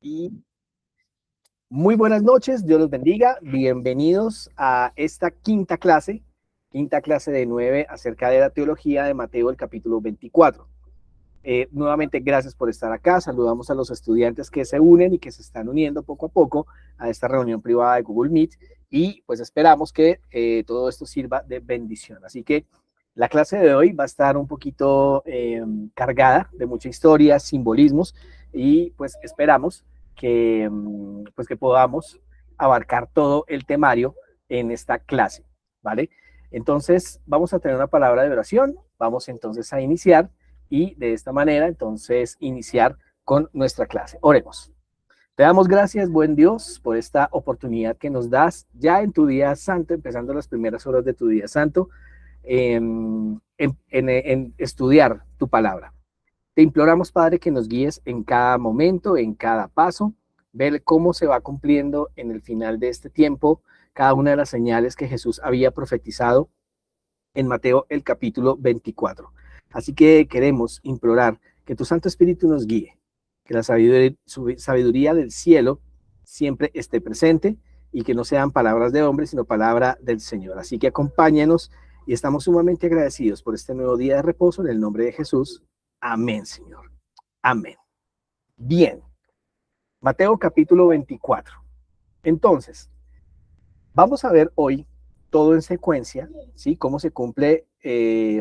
Y muy buenas noches, Dios los bendiga. Bienvenidos a esta quinta clase de 9 acerca de la teología de Mateo, el capítulo 24. Nuevamente, gracias por estar acá. Saludamos a los estudiantes que se unen y que se están uniendo poco a poco a esta reunión privada de Google Meet. Y pues esperamos que todo esto sirva de bendición. Así que la clase de hoy va a estar un poquito cargada de mucha historia, simbolismos, y pues esperamos que podamos abarcar todo el temario en esta clase, ¿vale? Entonces, vamos a tener una palabra de oración, vamos entonces a iniciar y de esta manera, entonces, iniciar con nuestra clase. Oremos. Te damos gracias, buen Dios, por esta oportunidad que nos das ya en tu día santo, empezando las primeras horas de tu día santo, en estudiar tu palabra. Te imploramos, Padre, que nos guíes en cada momento, en cada paso, ver cómo se va cumpliendo en el final de este tiempo cada una de las señales que Jesús había profetizado en Mateo el capítulo 24. Así que queremos implorar que tu Santo Espíritu nos guíe, que la sabiduría del cielo siempre esté presente y que no sean palabras de hombre, sino palabra del Señor. Así que acompáñenos y estamos sumamente agradecidos por este nuevo día de reposo en el nombre de Jesús. Amén, Señor. Amén. Bien. Mateo capítulo 24. Entonces, vamos a ver hoy todo en secuencia, ¿sí? Cómo se cumple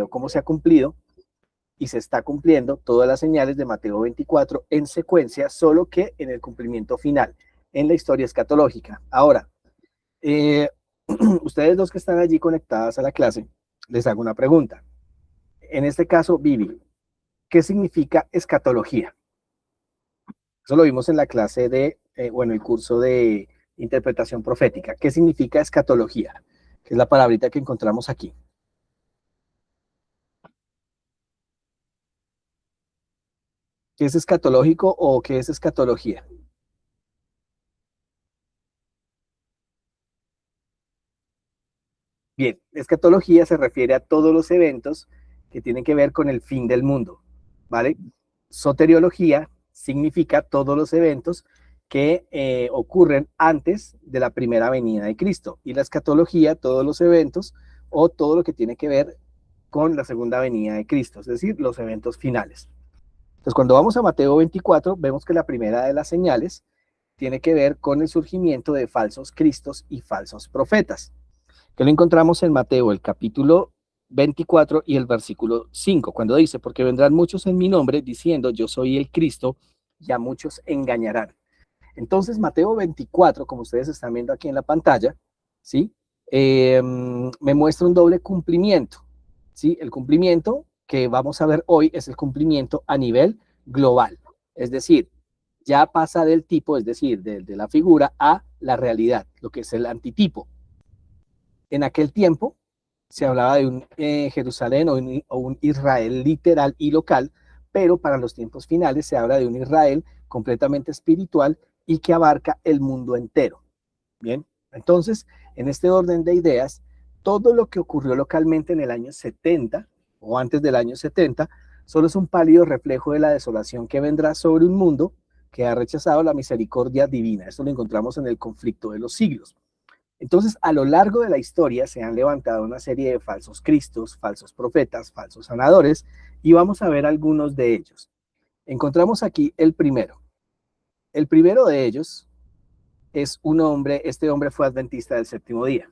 o cómo se ha cumplido y se está cumpliendo todas las señales de Mateo 24 en secuencia, solo que en el cumplimiento final, en la historia escatológica. Ahora, ustedes dos que están allí conectadas a la clase, les hago una pregunta. En este caso, Vivi, ¿qué significa escatología? Eso lo vimos en la clase de, el curso de interpretación profética. ¿Qué significa escatología? Que es la palabrita que encontramos aquí. ¿Qué es escatológico o qué es escatología? Bien, escatología se refiere a todos los eventos que tienen que ver con el fin del mundo, ¿vale? Soteriología significa todos los eventos que ocurren antes de la primera venida de Cristo, y la escatología, todos los eventos o todo lo que tiene que ver con la segunda venida de Cristo, es decir, los eventos finales. Entonces, cuando vamos a Mateo 24, vemos que la primera de las señales tiene que ver con el surgimiento de falsos cristos y falsos profetas, que lo encontramos en Mateo, el capítulo 24 y el versículo 5, cuando dice, porque vendrán muchos en mi nombre diciendo, yo soy el Cristo, y a muchos engañarán. Entonces, Mateo 24, como ustedes están viendo aquí en la pantalla, ¿sí? Me muestra un doble cumplimiento, ¿sí? El cumplimiento que vamos a ver hoy es el cumplimiento a nivel global, es decir, ya pasa del tipo, es decir, de la figura a la realidad, lo que es el antitipo. En aquel tiempo se hablaba de un Jerusalén o un Israel literal y local, pero para los tiempos finales se habla de un Israel completamente espiritual y que abarca el mundo entero. Bien, entonces, en este orden de ideas, todo lo que ocurrió localmente en el año 70 o antes del año 70 solo es un pálido reflejo de la desolación que vendrá sobre un mundo que ha rechazado la misericordia divina. Esto lo encontramos en el conflicto de los siglos. Entonces, a lo largo de la historia se han levantado una serie de falsos cristos, falsos profetas, falsos sanadores, y vamos a ver algunos de ellos. Encontramos aquí el primero. El primero de ellos es un hombre, este hombre fue adventista del séptimo día.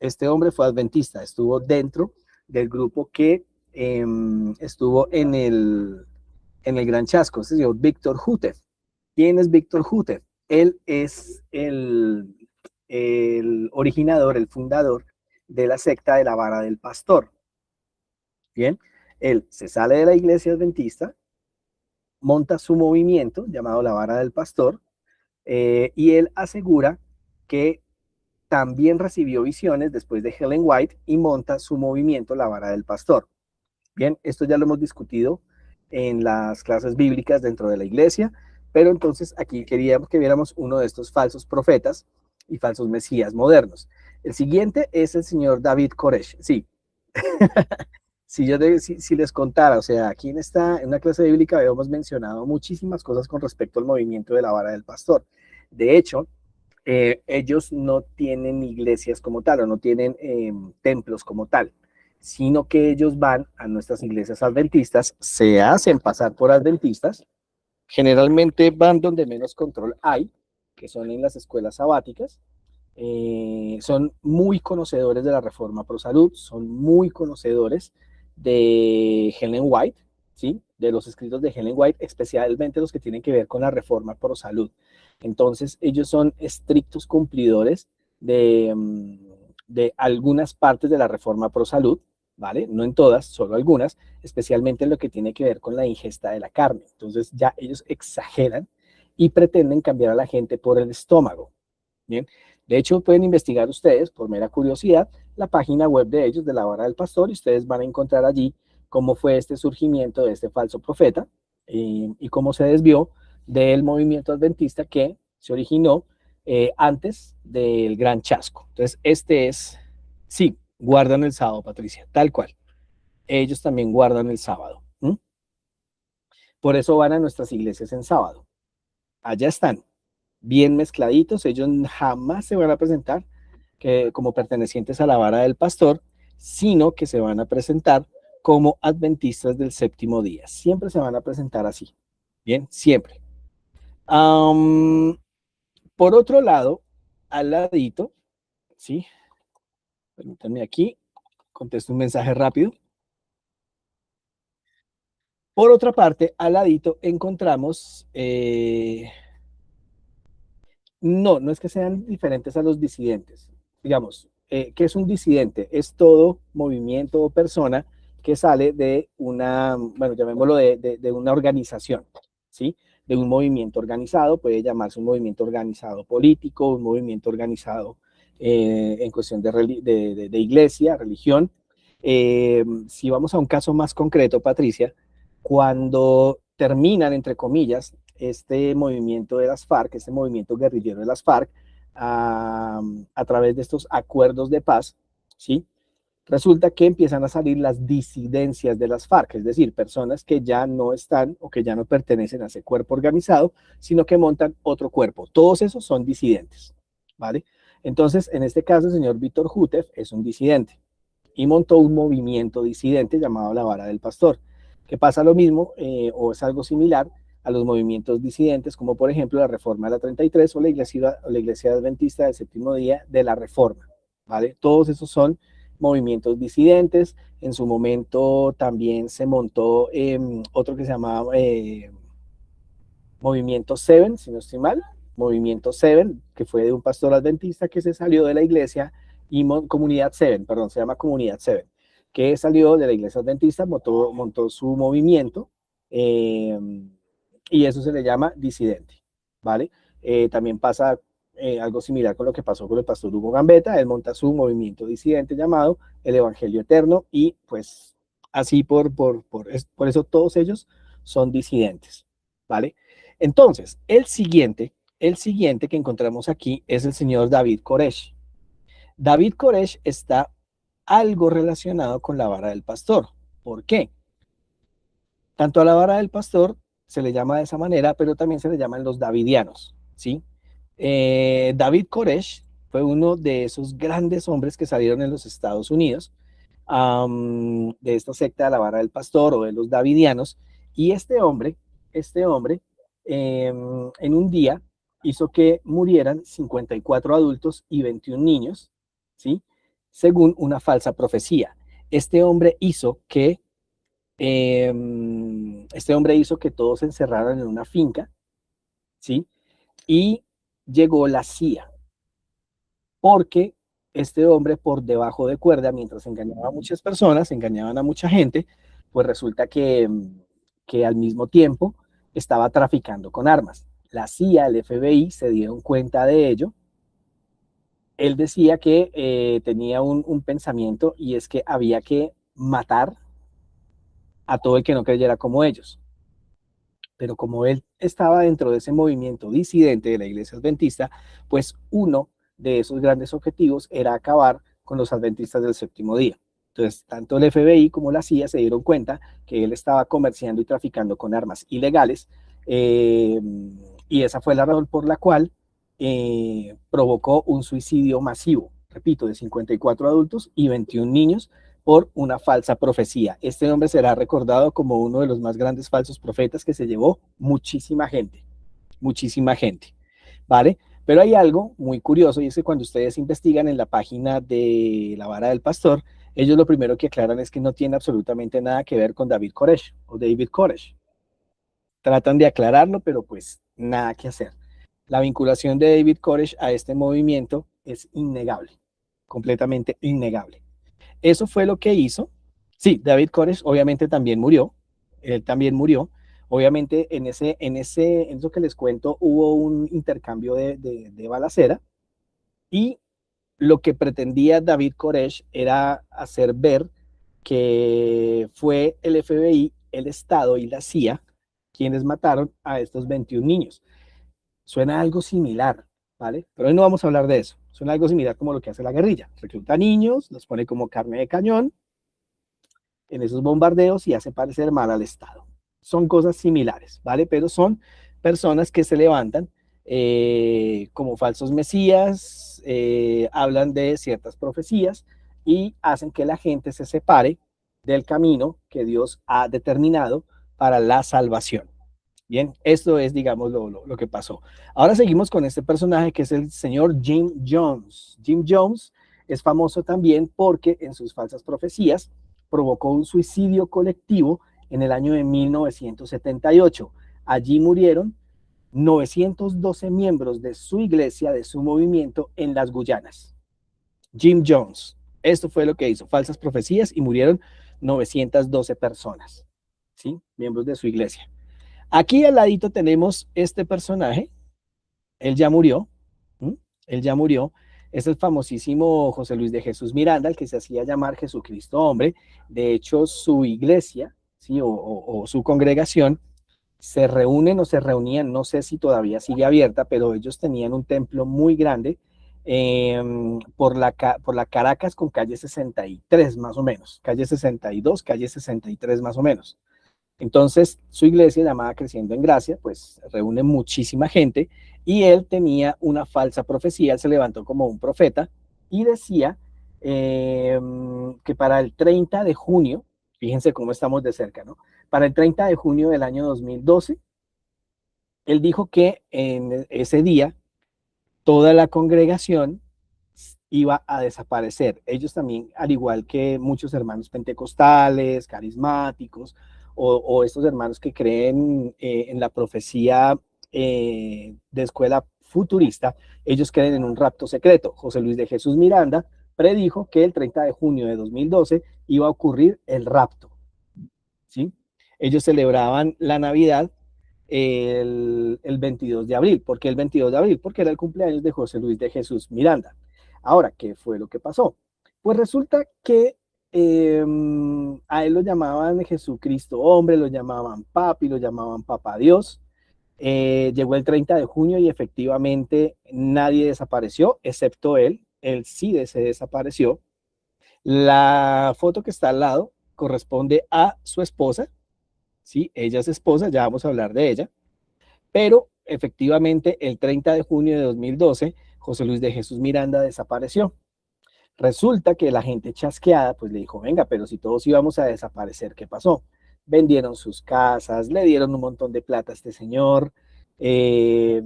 Este hombre fue adventista, estuvo dentro del grupo que estuvo en el Gran Chasco, es decir, Víctor Hútef. ¿Quién es Víctor Hútef? Él es el originador, el fundador de la secta de la vara del pastor. Bien, él se sale de la iglesia adventista, monta su movimiento llamado la vara del pastor, y él asegura que también recibió visiones después de Ellen White y monta su movimiento la vara del pastor. Bien, esto ya lo hemos discutido en las clases bíblicas dentro de la iglesia, pero entonces aquí queríamos que viéramos uno de estos falsos profetas y falsos mesías modernos. El siguiente es el señor David Koresh. Sí, si les contara, o sea, aquí en una clase bíblica habíamos mencionado muchísimas cosas con respecto al movimiento de la vara del pastor. De hecho, ellos no tienen iglesias como tal o no tienen templos como tal, sino que ellos van a nuestras iglesias adventistas, se hacen pasar por adventistas, generalmente van donde menos control hay, que son en las escuelas sabáticas. Son muy conocedores de la reforma pro salud, son muy conocedores de Helen White, ¿sí? De los escritos de Helen White, especialmente los que tienen que ver con la reforma pro salud. Entonces, ellos son estrictos cumplidores de algunas partes de la reforma pro salud, ¿vale? No en todas, solo algunas, especialmente en lo que tiene que ver con la ingesta de la carne. Entonces, ya ellos exageran y pretenden cambiar a la gente por el estómago. Bien, de hecho pueden investigar ustedes, por mera curiosidad, la página web de ellos, de la Vara del Pastor, y ustedes van a encontrar allí cómo fue este surgimiento de este falso profeta y cómo se desvió del movimiento adventista que se originó antes del gran chasco. Entonces, sí, guardan el sábado, Patricia, tal cual. Ellos también guardan el sábado. ¿Mm? Por eso van a nuestras iglesias en sábado. Allá están, bien mezcladitos, ellos jamás se van a presentar como pertenecientes a la vara del pastor, sino que se van a presentar como adventistas del séptimo día. Siempre se van a presentar así. Bien, siempre. Por otro lado, al ladito, ¿sí? Permítanme aquí, contesto un mensaje rápido. Por otra parte, al ladito encontramos no, no es que sean diferentes a los disidentes. Digamos, ¿qué es un disidente? Es todo movimiento o persona que sale de una, bueno, llamémoslo de una organización, ¿sí? De un movimiento organizado, puede llamarse un movimiento organizado político, un movimiento organizado en cuestión de iglesia, religión. Si vamos a un caso más concreto, Patricia, cuando terminan, entre comillas, este movimiento de las FARC, este movimiento guerrillero de las FARC, a través de estos acuerdos de paz, ¿sí? Resulta que empiezan a salir las disidencias de las FARC, es decir, personas que ya no están o que ya no pertenecen a ese cuerpo organizado, sino que montan otro cuerpo. Todos esos son disidentes, ¿vale? Entonces, en este caso, el señor Víctor Jutef es un disidente y montó un movimiento disidente llamado la Vara del Pastor, que pasa lo mismo o es algo similar a los movimientos disidentes, como por ejemplo la Reforma de la 33 o la Iglesia Adventista del Séptimo Día de la Reforma, ¿vale? Todos esos son movimientos disidentes. En su momento también se montó otro que se llamaba Movimiento Seven, si no estoy mal, Movimiento Seven, que fue de un pastor adventista que se salió de la iglesia, y Comunidad Seven, perdón, se llama Comunidad Seven, que salió de la iglesia adventista, montó su movimiento, eh, y eso se le llama disidente, ¿vale? También pasa algo similar con lo que pasó con el pastor Hugo Gambetta, él monta su movimiento disidente llamado el Evangelio Eterno, y pues así por eso todos ellos son disidentes, ¿vale? Entonces, el siguiente que encontramos aquí es el señor David Koresh. David Koresh está algo relacionado con la vara del pastor. ¿Por qué? Tanto a la vara del pastor se le llama de esa manera, pero también se le llaman los davidianos, ¿sí? David Koresh fue uno de esos grandes hombres que salieron en los Estados Unidos, de esta secta de la vara del pastor o de los davidianos, y este hombre en un día hizo que murieran 54 adultos y 21 niños, ¿sí? Según una falsa profecía. Este hombre hizo que todos se encerraran en una finca, ¿sí? Y llegó la CIA, porque este hombre por debajo de cuerda, mientras engañaba a muchas personas, engañaban a mucha gente, pues resulta que al mismo tiempo estaba traficando con armas. La CIA, el FBI se dieron cuenta de ello. Él decía que tenía un pensamiento, y es que había que matar a todo el que no creyera como ellos. Pero como él estaba dentro de ese movimiento disidente de la iglesia adventista, pues uno de esos grandes objetivos era acabar con los adventistas del séptimo día. Entonces, tanto el FBI como la CIA se dieron cuenta que él estaba comerciando y traficando con armas ilegales, y esa fue la razón por la cual provocó un suicidio masivo, repito, de 54 adultos y 21 niños por una falsa profecía. Este hombre será recordado como uno de los más grandes falsos profetas que se llevó muchísima gente, ¿vale? Pero hay algo muy curioso y es que cuando ustedes investigan en la página de La Vara del Pastor, ellos lo primero que aclaran es que no tiene absolutamente nada que ver con David Koresh o David Koresh. Tratan de aclararlo, pero pues nada que hacer. La vinculación de David Koresh a este movimiento es innegable, completamente innegable. Eso fue lo que hizo. Sí, David Koresh obviamente también murió, él también murió. Obviamente en eso que les cuento hubo un intercambio de balacera y lo que pretendía David Koresh era hacer ver que fue el FBI, el Estado y la CIA quienes mataron a estos 21 niños. Suena algo similar, ¿vale? Pero hoy no vamos a hablar de eso. Suena algo similar como lo que hace la guerrilla. Recluta niños, los pone como carne de cañón en esos bombardeos y hace parecer mal al Estado. Son cosas similares, ¿vale? Pero son personas que se levantan como falsos mesías, hablan de ciertas profecías y hacen que la gente se separe del camino que Dios ha determinado para la salvación. Bien, esto es, digamos, lo que pasó. Ahora seguimos con este personaje que es el señor Jim Jones. Jim Jones es famoso también porque en sus falsas profecías provocó un suicidio colectivo en el año de 1978. Allí murieron 912 miembros de su iglesia, de su movimiento en las Guyanas. Jim Jones. Esto fue lo que hizo, falsas profecías y murieron 912 personas, ¿sí? Miembros de su iglesia. Aquí al ladito tenemos este personaje, él ya murió, ¿m? Él ya murió, es el famosísimo José Luis de Jesús Miranda, el que se hacía llamar Jesucristo hombre. De hecho, su iglesia, ¿sí? o su congregación se reúnen o se reunían, no sé si todavía sigue abierta, pero ellos tenían un templo muy grande por la Caracas con calle 63 más o menos, calle 62, calle 63 más o menos. Entonces, su iglesia llamada Creciendo en Gracia, pues reúne muchísima gente y él tenía una falsa profecía, él se levantó como un profeta y decía que para el 30 de junio, fíjense cómo estamos de cerca, ¿no? Para el 30 de junio del año 2012, él dijo que en ese día toda la congregación iba a desaparecer. Ellos también, al igual que muchos hermanos pentecostales, carismáticos, o estos hermanos que creen en la profecía de escuela futurista, ellos creen en un rapto secreto. José Luis de Jesús Miranda predijo que el 30 de junio de 2012 iba a ocurrir el rapto, ¿sí? Ellos celebraban la Navidad el 22 de abril. ¿Por qué el 22 de abril? Porque era el cumpleaños de José Luis de Jesús Miranda. Ahora, ¿qué fue lo que pasó? Pues resulta que a él lo llamaban Jesucristo hombre, lo llamaban papi, lo llamaban papá Dios. Llegó el 30 de junio y efectivamente nadie desapareció, excepto él. Él sí se desapareció. La foto que está al lado corresponde a su esposa, ¿sí? Ella es esposa, ya vamos a hablar de ella, pero efectivamente el 30 de junio de 2012, José Luis de Jesús Miranda desapareció. Resulta que la gente chasqueada pues le dijo, venga, pero si todos íbamos a desaparecer, ¿qué pasó? Vendieron sus casas, le dieron un montón de plata a este señor se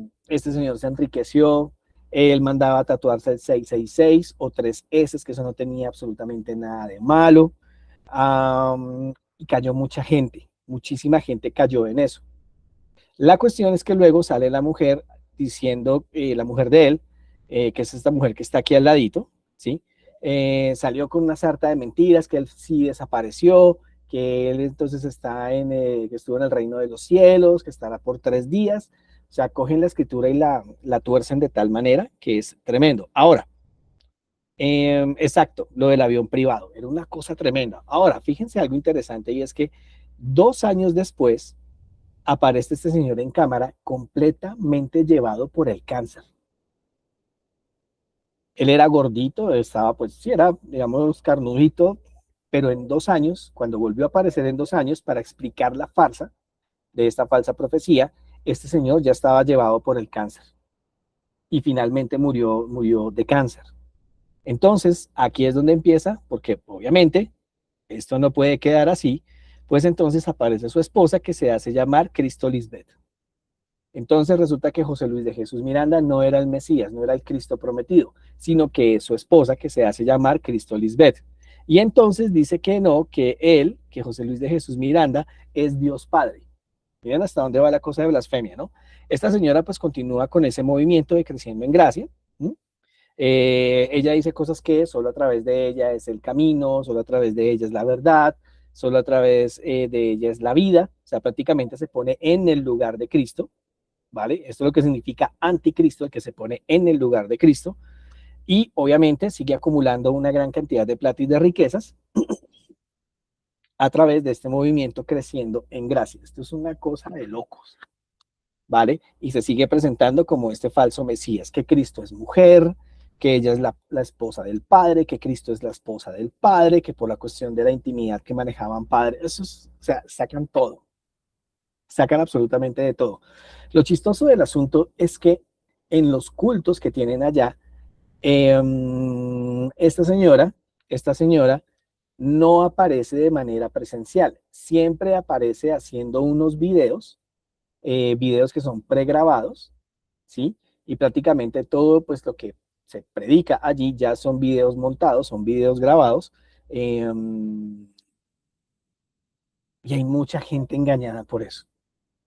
enriqueció, él mandaba tatuarse el 666 o 3 S, que eso no tenía absolutamente nada de malo, y cayó mucha gente, muchísima gente cayó en eso. La cuestión es que luego sale la mujer diciendo, la mujer de él, que es esta mujer que está aquí al ladito, ¿sí? Salió con una sarta de mentiras, que él sí desapareció, que él entonces que estuvo en el reino de los cielos, que estará por 3 días. O sea, cogen la escritura y la tuercen de tal manera que es tremendo. Ahora, exacto, lo del avión privado, era una cosa tremenda. Ahora, fíjense algo interesante y es que 2 años después, aparece este señor en cámara completamente llevado por el cáncer. Él era gordito, estaba pues, sí, era, digamos, carnudito, pero en 2 años, cuando volvió a aparecer en 2 años para explicar la farsa de esta falsa profecía, este señor ya estaba llevado por el cáncer y finalmente murió de cáncer. Entonces, aquí es donde empieza, porque obviamente esto no puede quedar así, pues entonces aparece su esposa que se hace llamar Cristo Lisbeth. Entonces resulta que José Luis de Jesús Miranda no era el Mesías, no era el Cristo prometido, sino que es su esposa que se hace llamar Cristo Lisbeth. Y entonces dice que no, que él, que José Luis de Jesús Miranda, es Dios Padre. Miren hasta dónde va la cosa de blasfemia, ¿no? Esta señora pues continúa con ese movimiento de creciendo en gracia. Ella dice cosas que solo a través de ella es el camino, solo a través de ella es la verdad, solo a través de ella es la vida, o sea, prácticamente se pone en el lugar de Cristo, ¿vale? Esto es lo que significa anticristo, el que se pone en el lugar de Cristo, y obviamente sigue acumulando una gran cantidad de plata y de riquezas a través de este movimiento creciendo en gracia. Esto es una cosa de locos, ¿vale? Y se sigue presentando como este falso Mesías, que Cristo es mujer, que ella es la esposa del Padre, que Cristo es la esposa del Padre, que por la cuestión de la intimidad que manejaban padres, eso es, o sea, sacan todo, sacan absolutamente de todo. Lo chistoso del asunto es que en los cultos que tienen allá, eh, esta señora no aparece de manera presencial, siempre aparece haciendo unos videos que son pregrabados, ¿sí? Y prácticamente todo, pues lo que se predica allí ya son videos montados, son videos grabados, eh, y hay mucha gente engañada por eso,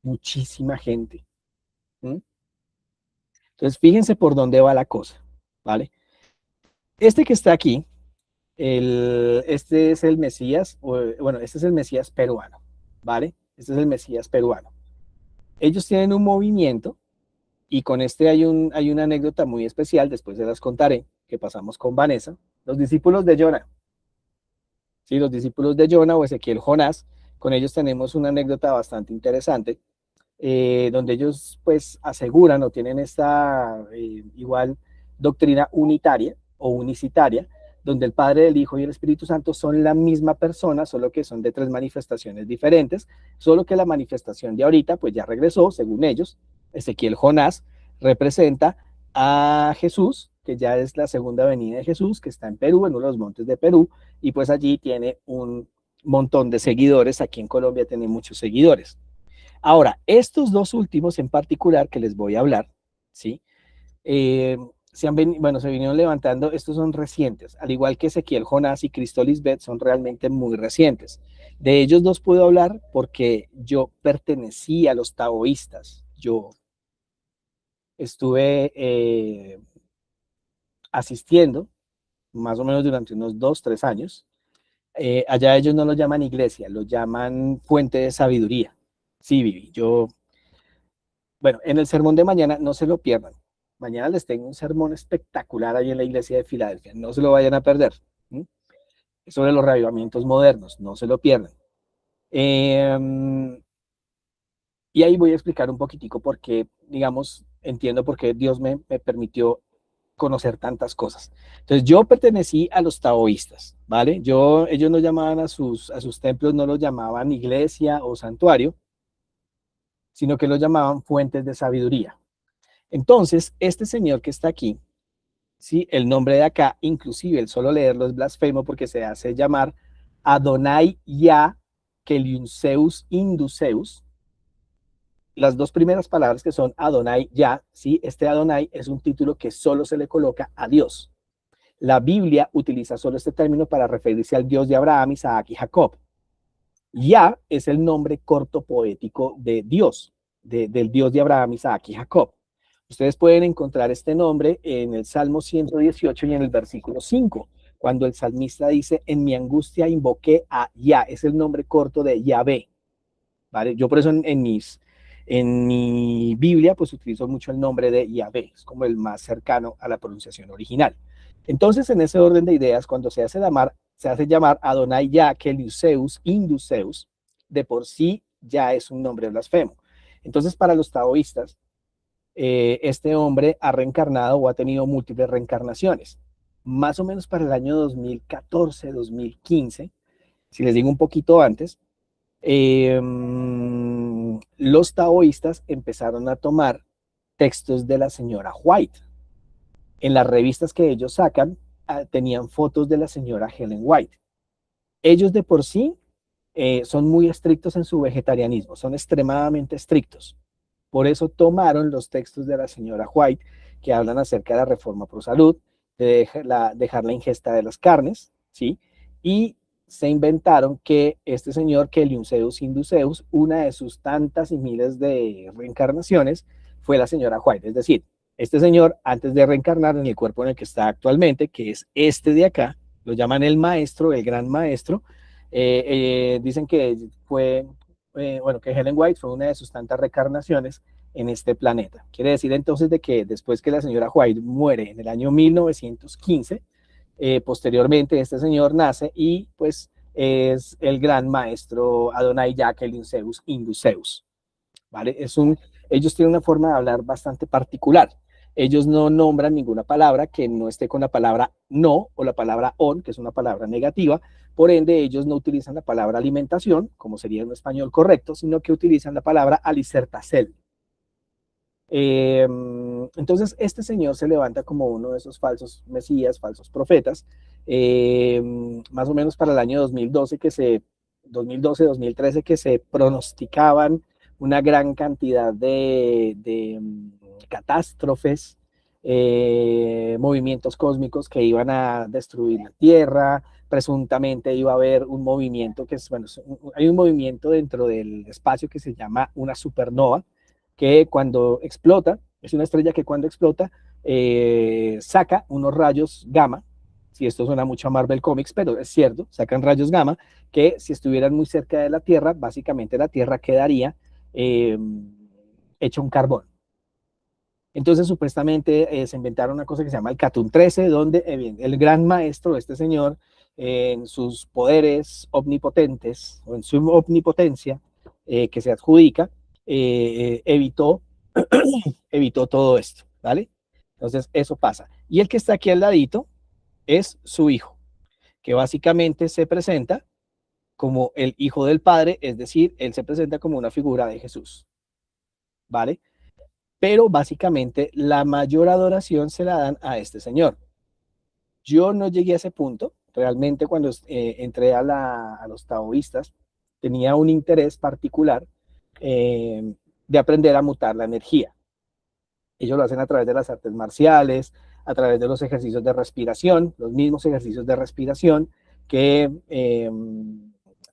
muchísima gente. ¿Mm? Entonces, fíjense por dónde va la cosa, ¿vale? Este que está aquí, este es el Mesías, bueno, este es el Mesías peruano, ¿vale? Este es el Mesías peruano. Ellos tienen un movimiento. Y con este hay una anécdota muy especial, después se las contaré, que pasamos con Vanessa. Los discípulos de Jonah, ¿sí? Los discípulos de Jonah o Ezequiel Jonás, con ellos tenemos una anécdota bastante interesante, donde ellos pues aseguran o tienen esta igual doctrina unitaria o unicitaria, donde el Padre, el Hijo y el Espíritu Santo son la misma persona, solo que son de 3 manifestaciones diferentes, solo que la manifestación de ahorita pues ya regresó, según ellos. Ezequiel Jonás representa a Jesús, que ya es la segunda venida de Jesús, que está en Perú, en uno de los montes de Perú, y pues allí tiene un montón de seguidores. Aquí en Colombia tiene muchos seguidores. Ahora, estos dos últimos en particular que les voy a hablar, ¿sí? Se vinieron levantando, estos son recientes, al igual que Ezequiel Jonás y Cristo Lisbeth son realmente muy recientes. De ellos dos puedo hablar porque yo pertenecí a los taoístas, yo estuve asistiendo más o menos durante unos 2, 3 años. Allá ellos no lo llaman iglesia, lo llaman fuente de sabiduría. Sí, Vivi, bueno, en el sermón de mañana no se lo pierdan. Mañana les tengo un sermón espectacular ahí en la iglesia de Filadelfia. No se lo vayan a perder. ¿Sí? Sobre los reavivamientos modernos. No se lo pierdan. Eh, y ahí voy a explicar un poquitico por qué, digamos, entiendo por qué Dios me permitió conocer tantas cosas. Entonces, yo pertenecí a los taoístas, ¿vale? Ellos no llamaban a sus templos, no los llamaban iglesia o santuario, sino que los llamaban fuentes de sabiduría. Entonces, este señor que está aquí, ¿sí? El nombre de acá, inclusive el solo leerlo es blasfemo porque se hace llamar Adonai Ya Keliunseus Induseus. Las dos primeras palabras que son Adonai Ya, ¿sí? Este Adonai es un título que solo se le coloca a Dios. La Biblia utiliza solo este término para referirse al Dios de Abraham, Isaac y Jacob. Ya es el nombre corto poético de Dios, del Dios de Abraham, Isaac y Jacob. Ustedes pueden encontrar este nombre en el Salmo 118 y en el versículo 5, cuando el salmista dice, en mi angustia invoqué a Yah, es el nombre corto de Yahvé, ¿vale? Yo por eso en mi Biblia pues utilizo mucho el nombre de Yahvé, es como el más cercano a la pronunciación original. Entonces, en ese orden de ideas, cuando se hace llamar Adonai Yah, Keliuseus, Induseus, de por sí ya es un nombre blasfemo. Entonces, para los taoístas, este hombre ha reencarnado o ha tenido múltiples reencarnaciones. Más o menos para el año 2014, 2015, Si les digo un poquito antes, los taoístas empezaron a tomar textos de la señora White. En las revistas que ellos sacan, tenían fotos de la señora Helen White. Ellos de por sí son muy estrictos en su vegetarianismo, son extremadamente estrictos. Por eso tomaron los textos de la señora White que hablan acerca de la reforma pro salud, de dejar la ingesta de las carnes, ¿sí? Y se inventaron que este señor, Keliunceus Induceus, una de sus tantas y miles de reencarnaciones, fue la señora White. Es decir, este señor, antes de reencarnar en el cuerpo en el que está actualmente, que es este de acá, lo llaman el maestro, el gran maestro, dicen que fue, bueno, que Helen White fue una de sus tantas reencarnaciones en este planeta. Quiere decir entonces de que después que la señora White muere en el año 1915, posteriormente este señor nace y pues es el gran maestro Adonai Jacqueline Induceus, ¿vale? Ellos tienen una forma de hablar bastante particular. Ellos no nombran ninguna palabra que no esté con la palabra no o la palabra on, que es una palabra negativa. Por ende, ellos no utilizan la palabra alimentación, como sería en español correcto, sino que utilizan la palabra alicertacel. Entonces, este señor se levanta como uno de esos falsos mesías, falsos profetas, más o menos para el año 2012, 2012-2013, que se pronosticaban una gran cantidad de catástrofes, movimientos cósmicos que iban a destruir la Tierra. Presuntamente iba a haber un movimiento que es, bueno, hay un movimiento dentro del espacio que se llama una supernova, que cuando explota, es una estrella que cuando explota saca unos rayos gamma. Si esto suena mucho a Marvel Comics, pero es cierto, sacan rayos gamma que si estuvieran muy cerca de la Tierra, básicamente la Tierra quedaría hecha un carbón. Entonces, supuestamente se inventaron una cosa que se llama el Catún 13, donde el gran maestro, este señor, en sus poderes omnipotentes o en su omnipotencia que se adjudica, evitó, evitó todo esto, ¿vale? Entonces, eso pasa. Y el que está aquí al ladito es su hijo, que básicamente se presenta como el hijo del Padre, es decir, él se presenta como una figura de Jesús, ¿vale? Pero básicamente la mayor adoración se la dan a este señor. Yo no llegué a ese punto, realmente cuando entré a los taoístas, tenía un interés particular de aprender a mutar la energía. Ellos lo hacen a través de las artes marciales, a través de los ejercicios de respiración, los mismos ejercicios de respiración que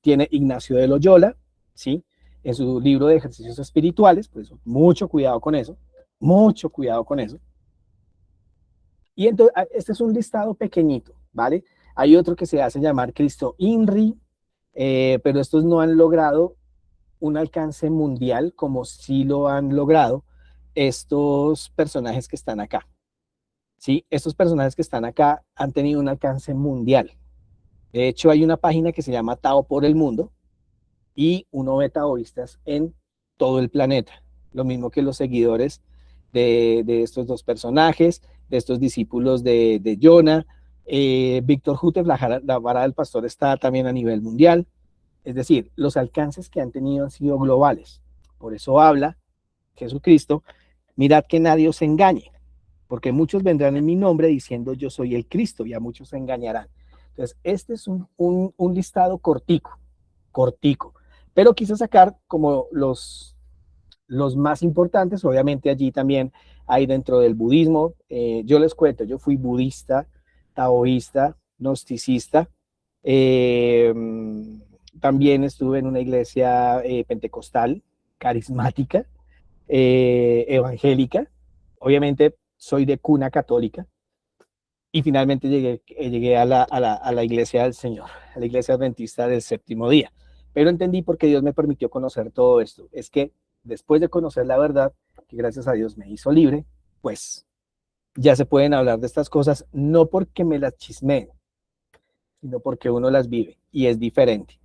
tiene Ignacio de Loyola, ¿sí? En su libro de ejercicios espirituales, pues mucho cuidado con eso, mucho cuidado con eso. Y entonces, este es un listado pequeñito, ¿vale? Hay otro que se hace llamar Cristo Inri, pero estos no han logrado un alcance mundial como sí lo han logrado estos personajes que están acá. ¿Sí? Estos personajes que están acá han tenido un alcance mundial. De hecho, hay una página que se llama Tao por el Mundo y uno ve taoístas en todo el planeta. Lo mismo que los seguidores de estos dos personajes, de estos discípulos de Jonah. Víctor Hútez, la vara del pastor, está también a nivel mundial. Es decir, los alcances que han tenido han sido globales. Por eso habla Jesucristo: mirad que nadie os engañe, porque muchos vendrán en mi nombre diciendo yo soy el Cristo, y a muchos se engañarán. Entonces, este es un listado cortico, cortico, pero quise sacar como los más importantes. Obviamente allí también hay dentro del budismo, yo les cuento, yo fui budista, taoísta, gnosticista, eh, también estuve en una iglesia pentecostal, carismática, evangélica. Obviamente soy de cuna católica y finalmente llegué a la iglesia del Señor, a la iglesia adventista del séptimo día. Pero entendí por qué Dios me permitió conocer todo esto. Es que después de conocer la verdad, que gracias a Dios me hizo libre, pues ya se pueden hablar de estas cosas, no porque me las chismeen, sino porque uno las vive y es diferente.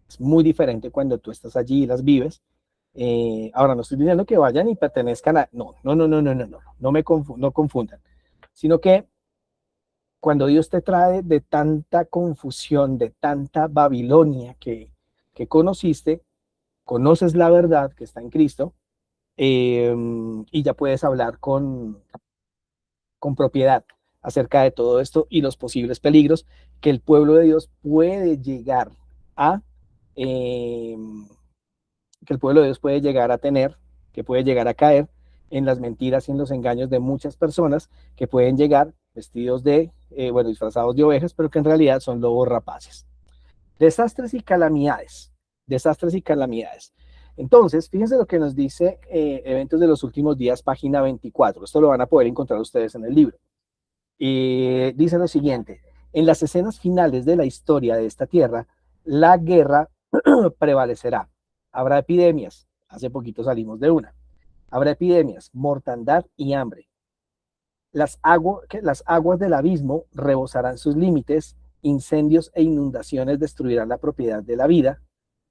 Es muy diferente cuando tú estás allí y las vives. Ahora, no estoy diciendo que vayan y pertenezcan a... No, no, no, no, no, no, no, no me no confundan. Sino que Cuando Dios te trae de tanta confusión, de tanta Babilonia que conociste, conoces la verdad que está en Cristo, eh, y ya puedes hablar con propiedad acerca de todo esto y los posibles peligros que el pueblo de Dios puede llegar a, eh, que el pueblo de Dios puede llegar a tener, que puede llegar a caer en las mentiras y en los engaños de muchas personas que pueden llegar vestidos de, bueno, disfrazados de ovejas, pero que en realidad son lobos rapaces. Desastres y calamidades. Desastres y calamidades. Entonces, fíjense lo que nos dice Eventos de los Últimos Días, página 24. Esto lo van a poder encontrar ustedes en el libro. Dice lo siguiente: en las escenas finales de la historia de esta tierra, la guerra prevalecerá. Habrá epidemias. Hace poquito salimos de una. Habrá epidemias, mortandad y hambre. Las aguas del abismo rebosarán sus límites, incendios e inundaciones destruirán la propiedad de la vida.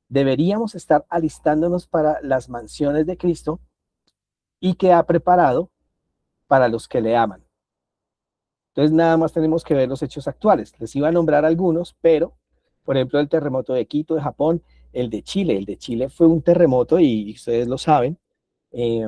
Deberíamos estar alistándonos para las mansiones de Cristo y que ha preparado para los que le aman. Entonces nada más tenemos que ver los hechos actuales. Les iba a nombrar algunos, pero por ejemplo el terremoto de Quito, de Japón, el de Chile fue un terremoto y ustedes lo saben. Eh,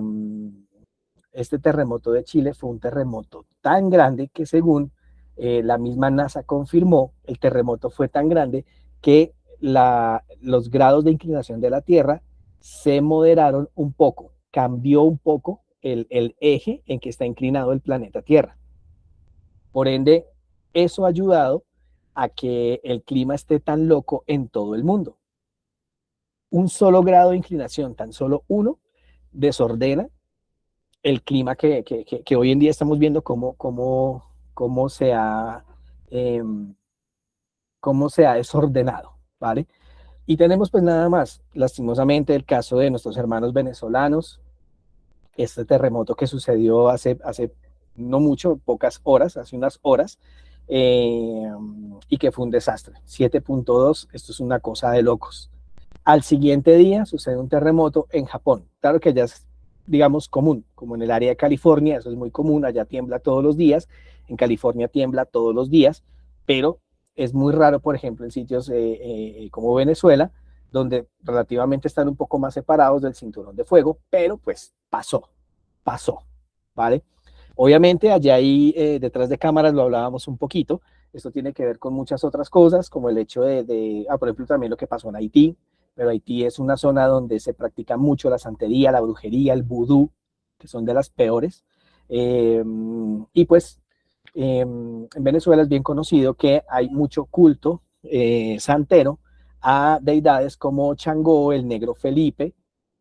este terremoto de Chile fue un terremoto tan grande que según la misma NASA confirmó, el terremoto fue tan grande que los grados de inclinación de la Tierra se moderaron un poco, cambió un poco el eje en que está inclinado el planeta Tierra. Por ende, eso ha ayudado a que el clima esté tan loco en todo el mundo. Un solo grado de inclinación, tan solo uno, desordena el clima que hoy en día estamos viendo cómo eh, se ha desordenado, ¿vale? Y tenemos pues nada más, lastimosamente, el caso de nuestros hermanos venezolanos, este terremoto que sucedió hace no mucho, pocas horas, hace unas horas, eh, y que fue un desastre. 7.2, esto es una cosa de locos. Al siguiente día sucede un terremoto en Japón. Claro que ya es, digamos, común, como en el área de California, eso es muy común, allá tiembla todos los días, en California tiembla todos los días, pero es muy raro, por ejemplo, en sitios como Venezuela, donde relativamente están un poco más separados del cinturón de fuego, pero pues pasó, ¿vale? Obviamente allá ahí detrás de cámaras lo hablábamos un poquito, esto tiene que ver con muchas otras cosas, como el hecho por ejemplo, también lo que pasó en Haití, pero Haití es una zona donde se practica mucho la santería, la brujería, el vudú, que son de las peores. Y pues en Venezuela es bien conocido que hay mucho culto santero a deidades como Changó, el negro Felipe.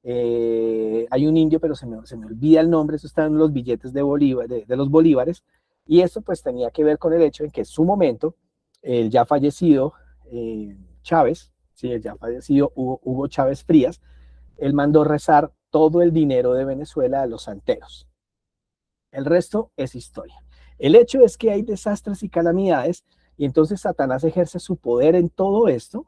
Hay un indio, pero se me olvida el nombre, eso está en los billetes de, Bolívar, de los bolívares, y esto pues tenía que ver con el hecho en que en su momento el ya fallecido Chávez, sí, el ya fallecido Hugo Chávez Frías, él mandó rezar todo el dinero de Venezuela a los santeros. El resto es historia. El hecho es que hay desastres y calamidades, y entonces Satanás ejerce su poder en todo esto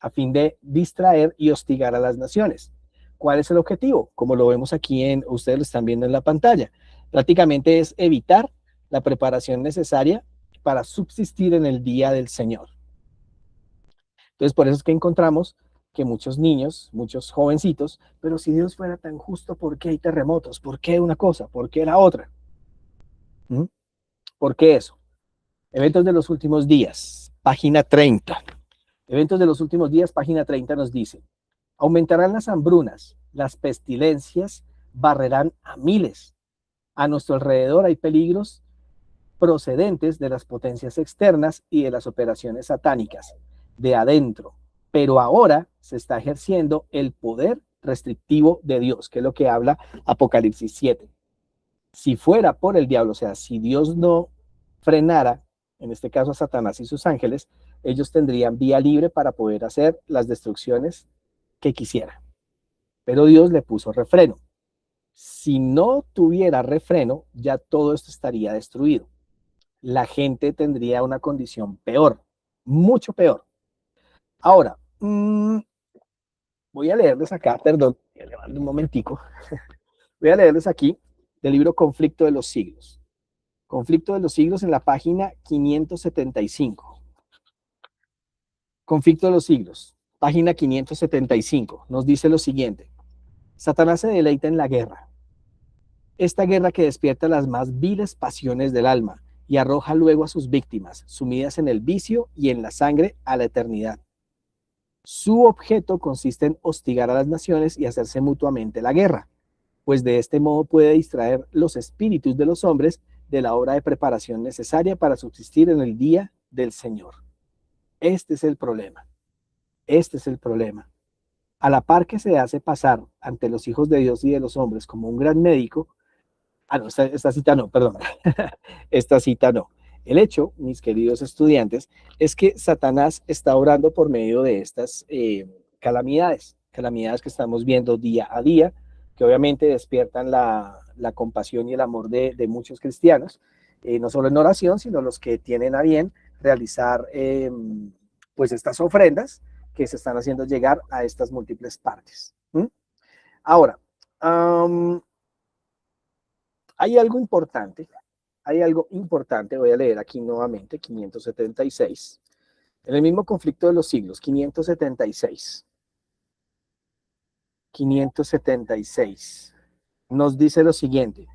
a fin de distraer y hostigar a las naciones. ¿Cuál es el objetivo? Como lo vemos aquí, ustedes lo están viendo en la pantalla. Prácticamente es evitar la preparación necesaria para subsistir en el día del Señor. Entonces, por eso es que encontramos que muchos niños, muchos jovencitos, pero si Dios fuera tan justo, ¿por qué hay terremotos? ¿Por qué una cosa? ¿Por qué la otra? ¿Mm? ¿Por qué eso? Eventos de los últimos días, página 30. Eventos de los últimos días, página 30 nos dice: aumentarán las hambrunas, las pestilencias barrerán a miles. A nuestro alrededor hay peligros procedentes de las potencias externas y de las operaciones satánicas, de adentro. Pero ahora se está ejerciendo el poder restrictivo de Dios, que es lo que habla Apocalipsis 7. Si fuera por el diablo, o sea, si Dios no frenara, en este caso a Satanás y sus ángeles, ellos tendrían vía libre para poder hacer las destrucciones que quisieran. Pero Dios le puso refreno. Si no tuviera refreno, ya todo esto estaría destruido. La gente tendría una condición peor, mucho peor. Ahora, voy a leerles acá, perdón, voy a levantar un momentico. Voy a leerles aquí del libro Conflicto de los Siglos. Conflicto de los siglos en la página 575. Conflicto de los siglos, página 575. Nos dice lo siguiente. Satanás se deleita en la guerra. Esta guerra que despierta las más viles pasiones del alma y arroja luego a sus víctimas, sumidas en el vicio y en la sangre, a la eternidad. Su objeto consiste en hostigar a las naciones y hacerse mutuamente la guerra, pues de este modo puede distraer los espíritus de los hombres de la obra de preparación necesaria para subsistir en el día del Señor. Este es el problema. Este es el problema. A la par que se hace pasar ante los hijos de Dios y de los hombres como un gran médico, no, esta cita no, perdón, esta cita no. El hecho, mis queridos estudiantes, es que Satanás está obrando por medio de estas calamidades que estamos viendo día a día, que obviamente despiertan la compasión y el amor de muchos cristianos, no solo en oración, sino los que tienen a bien realizar pues estas ofrendas que se están haciendo llegar a estas múltiples partes. Ahora, hay algo importante, voy a leer aquí nuevamente, 576, en el mismo conflicto de los siglos, 576, nos dice lo siguiente.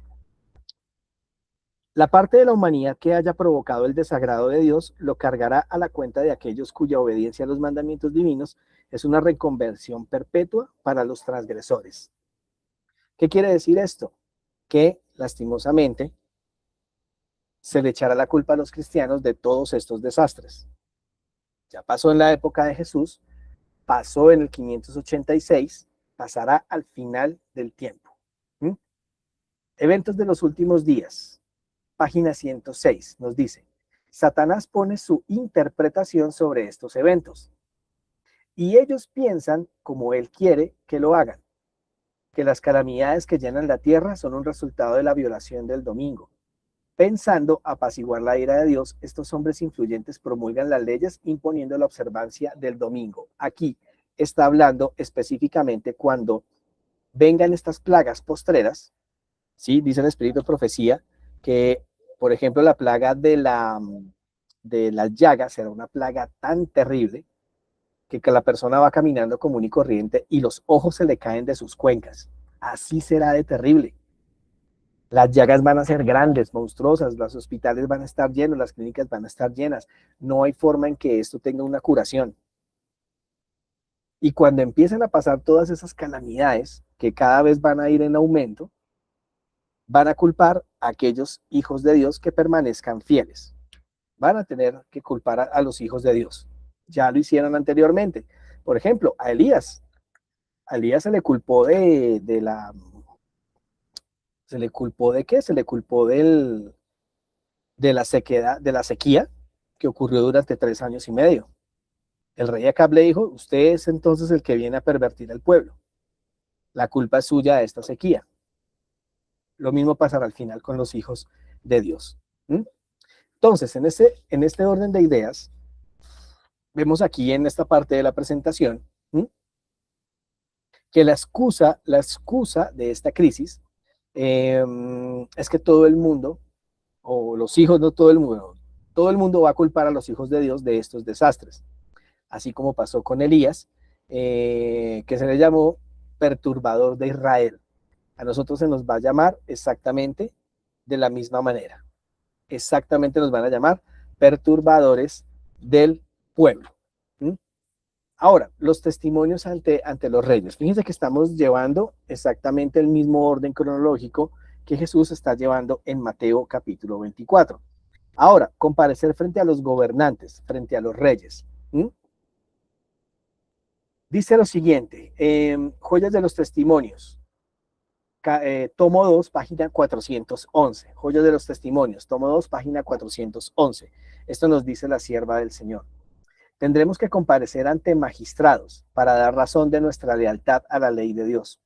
La parte de la humanidad que haya provocado el desagrado de Dios lo cargará a la cuenta de aquellos cuya obediencia a los mandamientos divinos es una reconversión perpetua para los transgresores. ¿Qué quiere decir esto? Que, lastimosamente, se le echará la culpa a los cristianos de todos estos desastres. Ya pasó en la época de Jesús, pasó en el 586, pasará al final del tiempo. Eventos de los últimos días. Página 106 nos dice, Satanás pone su interpretación sobre estos eventos y ellos piensan como él quiere que lo hagan, que las calamidades que llenan la tierra son un resultado de la violación del domingo. Pensando apaciguar la ira de Dios, estos hombres influyentes promulgan las leyes imponiendo la observancia del domingo. Aquí está hablando específicamente cuando vengan estas plagas postreras, ¿sí? Dice el Espíritu de Profecía que, por ejemplo, la plaga de las llagas será una plaga tan terrible que la persona va caminando común y corriente y los ojos se le caen de sus cuencas. Así será de terrible. Las llagas van a ser grandes, monstruosas, los hospitales van a estar llenos, las clínicas van a estar llenas. No hay forma en que esto tenga una curación. Y cuando empiecen a pasar todas esas calamidades, que cada vez van a ir en aumento, van a culpar a aquellos hijos de Dios que permanezcan fieles. Van a tener que culpar a los hijos de Dios. Ya lo hicieron anteriormente. Por ejemplo, a Elías. A Elías se le culpó ¿se le culpó de qué? Se le culpó de la sequía que ocurrió durante 3 años y medio. El rey Acab le dijo, usted es entonces el que viene a pervertir al pueblo. La culpa es suya de esta sequía. Lo mismo pasará al final con los hijos de Dios. Entonces, en este orden de ideas, vemos aquí en esta parte de la presentación que la excusa de esta crisis es que todo el mundo, o los hijos, no todo el mundo va a culpar a los hijos de Dios de estos desastres. Así como pasó con Elías, que se le llamó perturbador de Israel. A nosotros se nos va a llamar exactamente de la misma manera. Exactamente nos van a llamar perturbadores del pueblo. Ahora, los testimonios ante los reyes. Fíjense que estamos llevando exactamente el mismo orden cronológico que Jesús está llevando en Mateo capítulo 24. Ahora, comparecer frente a los gobernantes, frente a los reyes. Dice lo siguiente, Joyas de los Testimonios, tomo 2, página 411. Joyas de los Testimonios, tomo 2, página 411. Esto nos dice la sierva del Señor. Tendremos que comparecer ante magistrados para dar razón de nuestra lealtad a la ley de Dios,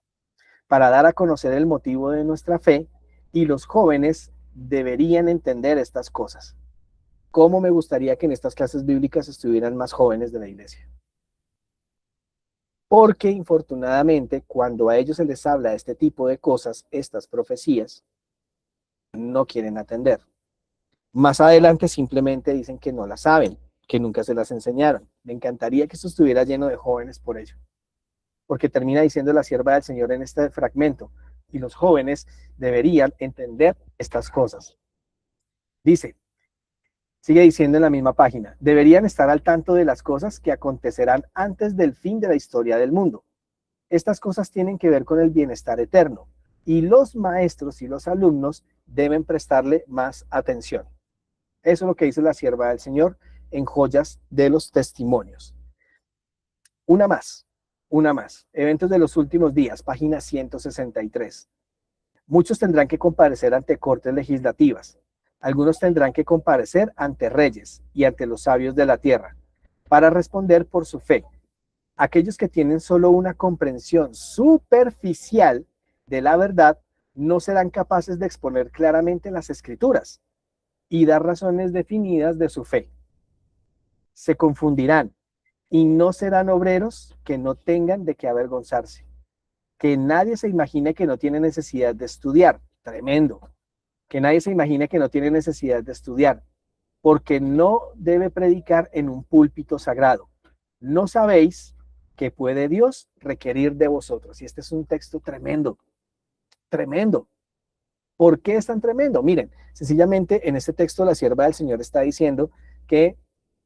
para dar a conocer el motivo de nuestra fe, y los jóvenes deberían entender estas cosas. ¿Cómo me gustaría que en estas clases bíblicas estuvieran más jóvenes de la iglesia? Porque, infortunadamente, cuando a ellos se les habla de este tipo de cosas, estas profecías, no quieren atender. Más adelante simplemente dicen que no la saben, que nunca se las enseñaron. Me encantaría que esto estuviera lleno de jóvenes por ello, porque termina diciendo la sierva del Señor en este fragmento, y los jóvenes deberían entender estas cosas. Dice, sigue diciendo en la misma página, deberían estar al tanto de las cosas que acontecerán antes del fin de la historia del mundo. Estas cosas tienen que ver con el bienestar eterno, y los maestros y los alumnos deben prestarle más atención. Eso es lo que dice la sierva del Señor en Joyas de los Testimonios. Una más, una más. Eventos de los últimos días, página 163. Muchos tendrán que comparecer ante cortes legislativas. Algunos tendrán que comparecer ante reyes y ante los sabios de la tierra para responder por su fe. Aquellos que tienen solo una comprensión superficial de la verdad no serán capaces de exponer claramente las escrituras y dar razones definidas de su fe. Se confundirán y no serán obreros que no tengan de qué avergonzarse. Que nadie se imagine que no tiene necesidad de estudiar. Tremendo. Que nadie se imagine que no tiene necesidad de estudiar, porque no debe predicar en un púlpito sagrado. No sabéis que puede Dios requerir de vosotros. Y este es un texto tremendo, tremendo. ¿Por qué es tan tremendo? Miren, sencillamente en este texto la sierva del Señor está diciendo que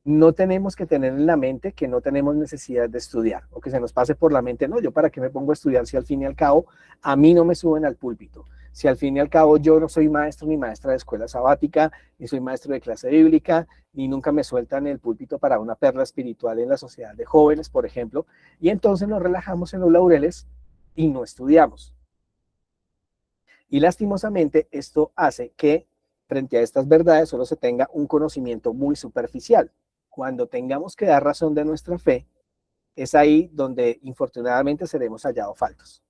no tenemos que tener en la mente que no tenemos necesidad de estudiar, o que se nos pase por la mente, no, yo para qué me pongo a estudiar si al fin y al cabo a mí no me suben al púlpito, si al fin y al cabo yo no soy maestro ni maestra de escuela sabática, ni soy maestro de clase bíblica, ni nunca me sueltan el púlpito para una perla espiritual en la sociedad de jóvenes, por ejemplo, y entonces nos relajamos en los laureles y no estudiamos. Y lastimosamente esto hace que frente a estas verdades solo se tenga un conocimiento muy superficial. Cuando tengamos que dar razón de nuestra fe, es ahí donde infortunadamente seremos hallados faltos.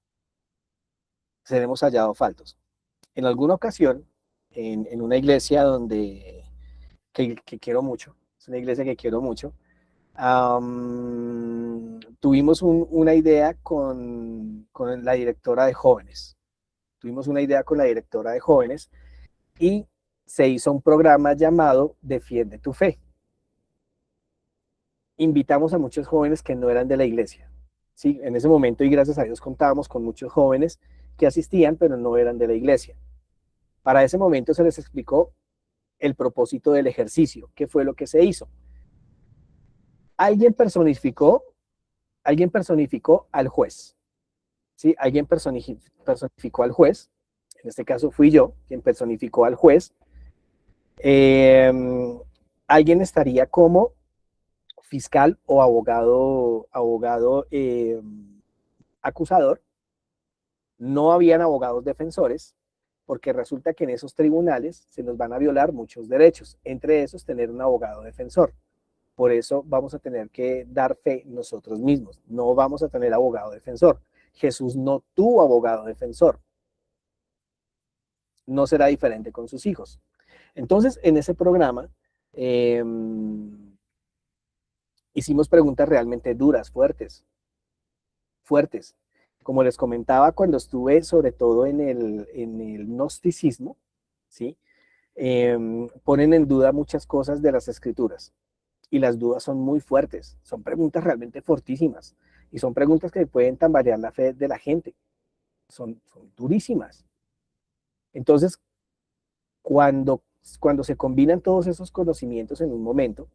Seremos hallados faltos. En alguna ocasión, en una iglesia que quiero mucho, es una iglesia que quiero mucho, tuvimos una idea con la directora de jóvenes. Tuvimos una idea con la directora de jóvenes y se hizo un programa llamado Defiende tu Fe. Invitamos a muchos jóvenes que no eran de la iglesia. Sí, en ese momento, y gracias a Dios, contábamos con muchos jóvenes que asistían, pero no eran de la iglesia. Para ese momento se les explicó el propósito del ejercicio, qué fue lo que se hizo. Alguien personificó al juez. ¿Sí? Alguien personificó al juez. En este caso fui yo quien personificó al juez. Alguien estaría como fiscal o abogado acusador. No habían abogados defensores, porque resulta que en esos tribunales se nos van a violar muchos derechos, entre esos tener un abogado defensor. Por eso vamos a tener que dar fe nosotros mismos, no vamos a tener abogado defensor. Jesús no tuvo abogado defensor. No será diferente con sus hijos. Entonces, en ese programa, hicimos preguntas realmente duras, fuertes. Como les comentaba, cuando estuve sobre todo en el gnosticismo, ¿sí? Ponen en duda muchas cosas de las escrituras y las dudas son muy fuertes, son preguntas realmente fortísimas y son preguntas que pueden tambalear la fe de la gente, son durísimas. Entonces, cuando se combinan todos esos conocimientos en un momento,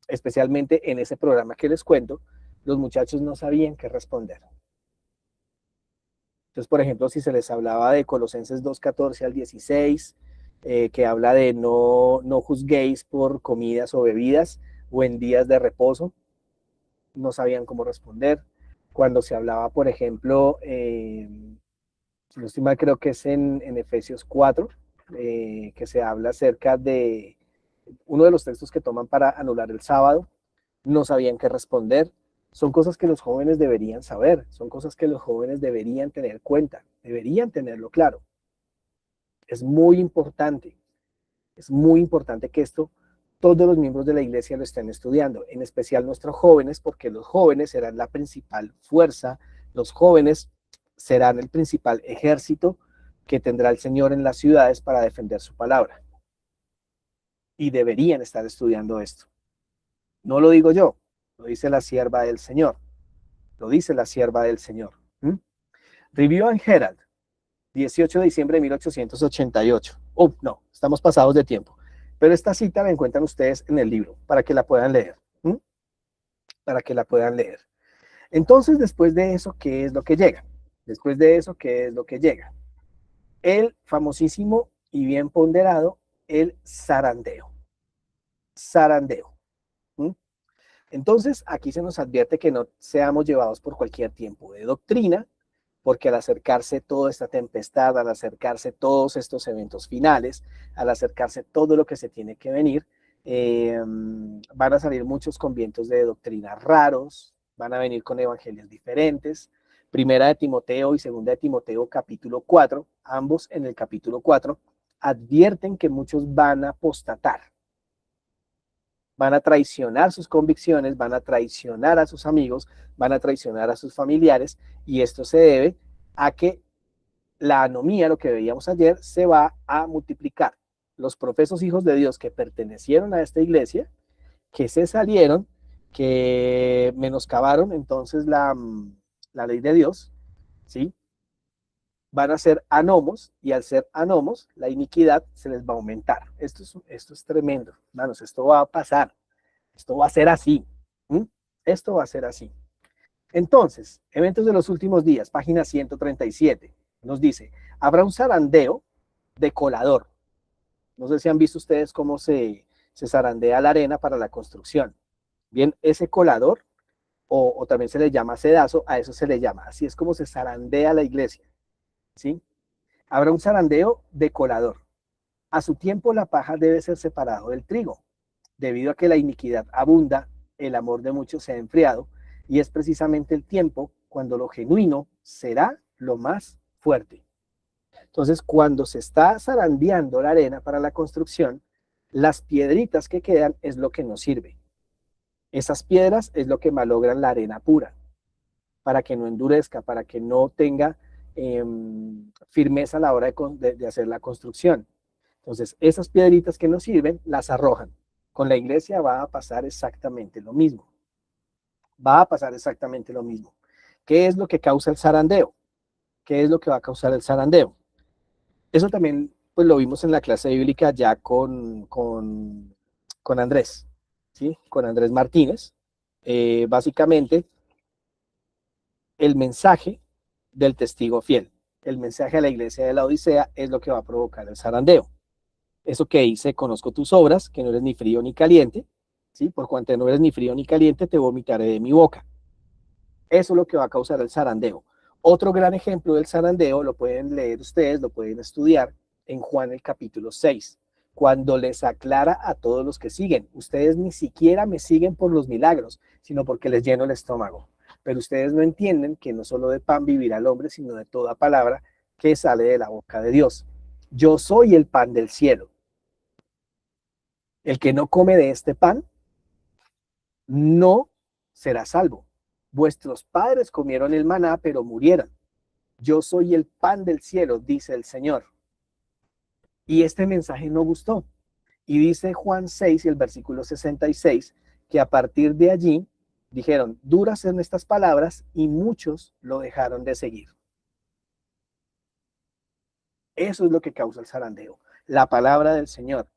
especialmente en ese programa que les cuento, los muchachos no sabían qué responder. Entonces, por ejemplo, si se les hablaba de Colosenses 2:14 al 16, que habla de no juzguéis por comidas o bebidas o en días de reposo, no sabían cómo responder. Cuando se hablaba, por ejemplo, si no estoy mal, creo que es en Efesios 4, que se habla acerca de uno de los textos que toman para anular el sábado, no sabían qué responder. Son cosas que los jóvenes deberían saber, son cosas que los jóvenes deberían tener cuenta, deberían tenerlo claro. Es muy importante que esto todos los miembros de la iglesia lo estén estudiando, en especial nuestros jóvenes, porque los jóvenes serán la principal fuerza, los jóvenes serán el principal ejército que tendrá el Señor en las ciudades para defender su palabra. Y deberían estar estudiando esto. No lo digo yo, lo dice la sierva del Señor. Lo dice la sierva del Señor. ¿Mm? Review and Herald, 18 de diciembre de 1888. Oh, no, estamos pasados de tiempo. Pero esta cita la encuentran ustedes en el libro para que la puedan leer. ¿Mm? Para que la puedan leer. Entonces, después de eso, ¿qué es lo que llega? Después de eso, ¿qué es lo que llega? El famosísimo y bien ponderado, el zarandeo. Zarandeo. ¿Mm? Entonces, aquí se nos advierte que no seamos llevados por cualquier tiempo de doctrina, porque al acercarse toda esta tempestad, al acercarse todos estos eventos finales, al acercarse todo lo que se tiene que venir, van a salir muchos conventos de doctrinas raros, van a venir con evangelios diferentes. Primera de Timoteo y segunda de Timoteo capítulo 4, ambos en el capítulo 4, advierten que muchos van a apostatar, van a traicionar sus convicciones, van a traicionar a sus amigos, van a traicionar a sus familiares, y esto se debe a que la anomía, lo que veíamos ayer, se va a multiplicar. Los profesos hijos de Dios que pertenecieron a esta iglesia, que se salieron, que menoscabaron entonces la ley de Dios, ¿sí? Van a ser anomos, y al ser anomos, la iniquidad se les va a aumentar. Esto es tremendo, hermanos, esto va a pasar. Esto va a ser así. ¿Mm? Esto va a ser así. Entonces, eventos de los últimos días, página 137, nos dice, habrá un zarandeo de colador. No sé si han visto ustedes cómo se zarandea la arena para la construcción. Bien, ese colador, o también se le llama sedazo, a eso se le llama. Así es como se zarandea la iglesia. ¿Sí? Habrá un zarandeo de colador. A su tiempo la paja debe ser separado del trigo. Debido a que la iniquidad abunda, el amor de muchos se ha enfriado, y es precisamente el tiempo cuando lo genuino será lo más fuerte. Entonces, cuando se está zarandeando la arena para la construcción, las piedritas que quedan es lo que nos sirve. Esas piedras es lo que malogran la arena pura, para que no endurezca, para que no tenga firmeza a la hora de hacer la construcción. Entonces, esas piedritas que nos sirven, las arrojan. Con la iglesia va a pasar exactamente lo mismo. Va a pasar exactamente lo mismo. ¿Qué es lo que causa el zarandeo? ¿Qué es lo que va a causar el zarandeo? Eso también pues lo vimos en la clase bíblica ya con Andrés, ¿sí? Con Andrés Martínez. Básicamente, el mensaje del testigo fiel, el mensaje a la iglesia de la Odisea es lo que va a provocar el zarandeo. Eso que dice, conozco tus obras, que no eres ni frío ni caliente, ¿sí? Por cuanto no eres ni frío ni caliente, te vomitaré de mi boca. Eso es lo que va a causar el zarandeo. Otro gran ejemplo del zarandeo, lo pueden leer ustedes, lo pueden estudiar en Juan el capítulo 6, cuando les aclara a todos los que siguen, ustedes ni siquiera me siguen por los milagros, sino porque les lleno el estómago. Pero ustedes no entienden que no solo de pan vivirá el hombre, sino de toda palabra que sale de la boca de Dios. Yo soy el pan del cielo. El que no come de este pan no será salvo. Vuestros padres comieron el maná, pero murieron. Yo soy el pan del cielo, dice el Señor. Y este mensaje no gustó. Y dice Juan 6 y el versículo 66, que a partir de allí dijeron, duras son estas palabras, y muchos lo dejaron de seguir. Eso es lo que causa el zarandeo, la palabra del Señor.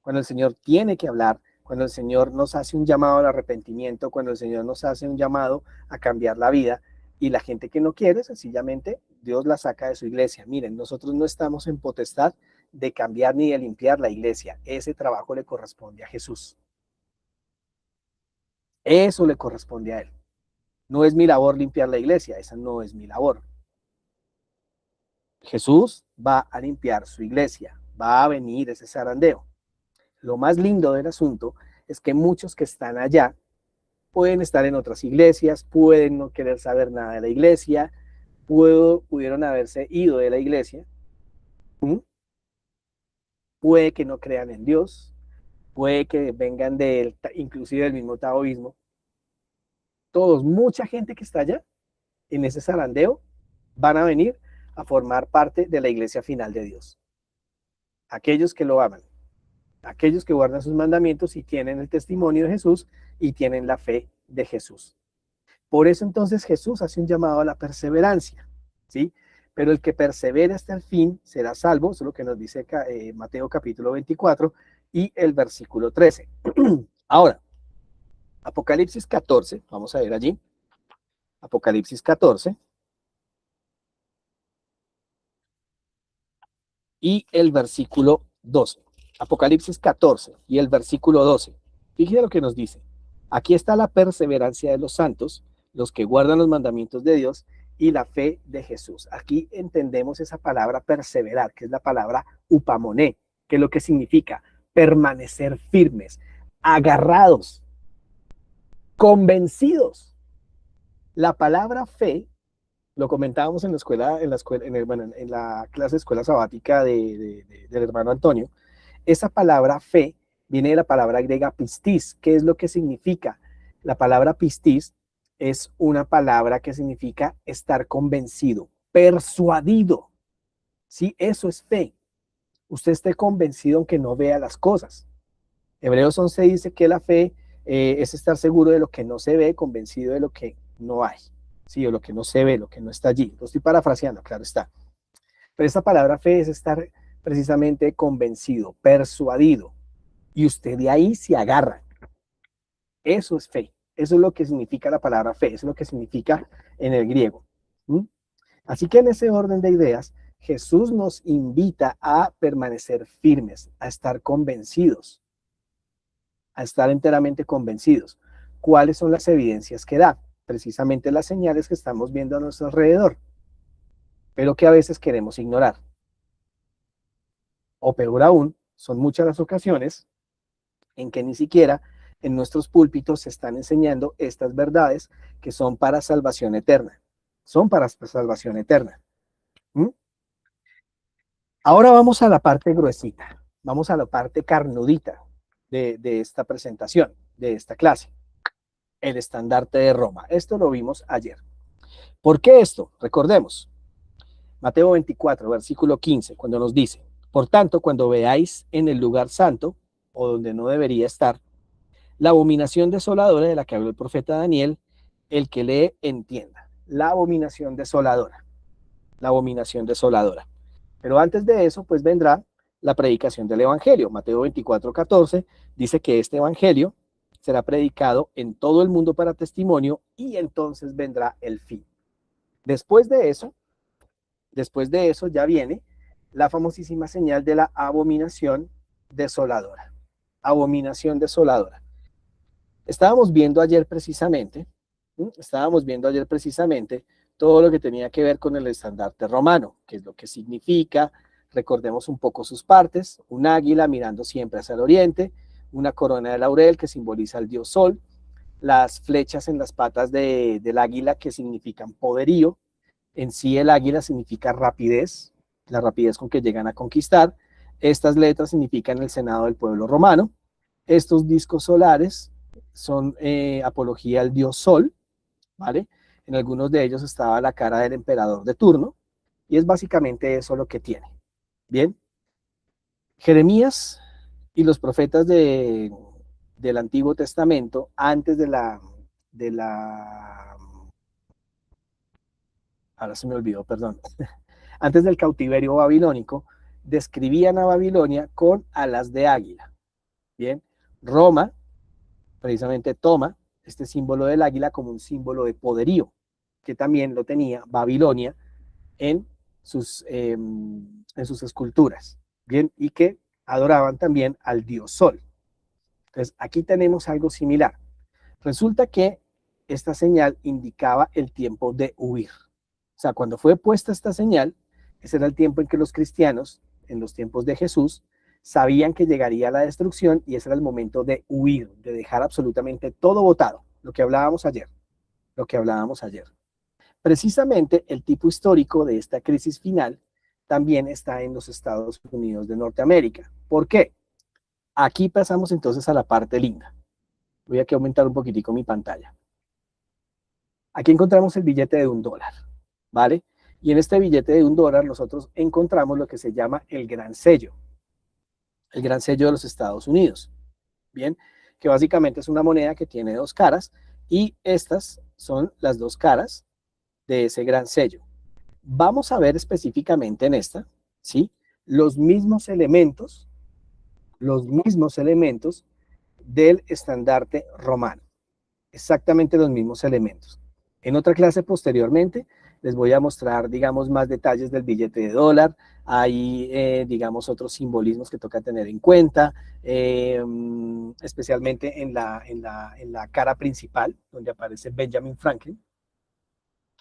Cuando el Señor tiene que hablar, cuando el Señor nos hace un llamado al arrepentimiento, cuando el Señor nos hace un llamado a cambiar la vida, y la gente que no quiere, sencillamente Dios la saca de su iglesia. Miren, nosotros no estamos en potestad de cambiar ni de limpiar la iglesia. Ese trabajo le corresponde a Jesús. Eso le corresponde a Él. No es mi labor limpiar la iglesia, esa no es mi labor. Jesús va a limpiar su iglesia, va a venir ese zarandeo. Lo más lindo del asunto es que muchos que están allá pueden estar en otras iglesias, pueden no querer saber nada de la iglesia, pudieron haberse ido de la iglesia, puede que no crean en Dios, puede que vengan inclusive del mismo taoísmo. Todos, mucha gente que está allá en ese zarandeo van a venir a formar parte de la iglesia final de Dios. Aquellos que lo aman, aquellos que guardan sus mandamientos y tienen el testimonio de Jesús y tienen la fe de Jesús. Por eso entonces Jesús hace un llamado a la perseverancia, ¿sí? Pero el que persevere hasta el fin será salvo, eso es lo que nos dice Mateo capítulo 24 y el versículo 13. Ahora, Apocalipsis 14, vamos a ver allí, Apocalipsis 14 y el versículo 12. Apocalipsis 14 y el versículo 12. Fíjate lo que nos dice. Aquí está la perseverancia de los santos, los que guardan los mandamientos de Dios y la fe de Jesús. Aquí entendemos esa palabra perseverar, que es la palabra upamoné, que es lo que significa permanecer firmes, agarrados, convencidos. La palabra fe, lo comentábamos en la escuela, en la clase de escuela sabática del hermano Antonio. Esa palabra fe viene de la palabra griega pistis. ¿Qué es lo que significa? La palabra pistis es una palabra que significa estar convencido, persuadido. Sí, eso es fe. Usted esté convencido aunque no vea las cosas. Hebreos 11 dice que la fe es estar seguro de lo que no se ve, convencido de lo que no hay. Sí, o lo que no se ve, lo que no está allí. Lo estoy parafraseando, claro está. Pero esta palabra fe es estar precisamente convencido, persuadido. Y usted de ahí se agarra. Eso es fe. Eso es lo que significa la palabra fe. Eso es lo que significa en el griego. ¿Mm? Así que en ese orden de ideas, Jesús nos invita a permanecer firmes, a estar convencidos, a estar enteramente convencidos. ¿Cuáles son las evidencias que da? Precisamente las señales que estamos viendo a nuestro alrededor, pero que a veces queremos ignorar. O peor aún, son muchas las ocasiones en que ni siquiera en nuestros púlpitos se están enseñando estas verdades que son para salvación eterna. Son para salvación eterna. ¿Mm? Ahora vamos a la parte gruesita, vamos a la parte carnudita de esta presentación, de esta clase. El estandarte de Roma. Esto lo vimos ayer. ¿Por qué esto? Recordemos, Mateo 24, versículo 15, cuando nos dice, por tanto, cuando veáis en el lugar santo, o donde no debería estar, la abominación desoladora de la que habló el profeta Daniel, el que lee entienda. La abominación desoladora. La abominación desoladora. Pero antes de eso, pues vendrá la predicación del evangelio. Mateo 24, 14 dice que este evangelio será predicado en todo el mundo para testimonio y entonces vendrá el fin. Después de eso ya viene la famosísima señal de la abominación desoladora. Abominación desoladora. Estábamos viendo ayer precisamente todo lo que tenía que ver con el estandarte romano, que es lo que significa. Recordemos un poco sus partes: un águila mirando siempre hacia el oriente, una corona de laurel que simboliza al dios Sol, las flechas en las patas del águila que significan poderío. En sí el águila significa rapidez, la rapidez con que llegan a conquistar. Estas letras significan el senado del pueblo romano. Estos discos solares son apología al dios Sol, ¿vale? En algunos de ellos estaba la cara del emperador de turno, y es básicamente eso lo que tiene. Bien, Jeremías y los profetas del Antiguo Testamento, antes ahora se me olvidó, perdón, antes del cautiverio babilónico, describían a Babilonia con alas de águila. Bien, Roma precisamente toma este símbolo del águila como un símbolo de poderío, que también lo tenía Babilonia en sus esculturas, bien, y que adoraban también al dios Sol. Entonces, aquí tenemos algo similar. Resulta que esta señal indicaba el tiempo de huir. O sea, cuando fue puesta esta señal, ese era el tiempo en que los cristianos, en los tiempos de Jesús, sabían que llegaría la destrucción, y ese era el momento de huir, de dejar absolutamente todo botado, lo que hablábamos ayer. Precisamente el tipo histórico de esta crisis final también está en los Estados Unidos de Norteamérica. ¿Por qué? Aquí pasamos entonces a la parte linda. Voy a aumentar un poquitico mi pantalla. Aquí encontramos el billete de $1, ¿vale? Y en este billete de $1 nosotros encontramos lo que se llama el gran sello de los Estados Unidos, ¿bien? Que básicamente es una moneda que tiene dos caras y estas son las dos caras de ese gran sello. Vamos a ver específicamente en esta, ¿sí? Los mismos elementos del estandarte romano, exactamente los mismos elementos. En otra clase posteriormente les voy a mostrar, digamos, más detalles del billete de dólar. Hay, digamos, otros simbolismos que toca tener en cuenta, especialmente en la cara principal, donde aparece Benjamin Franklin.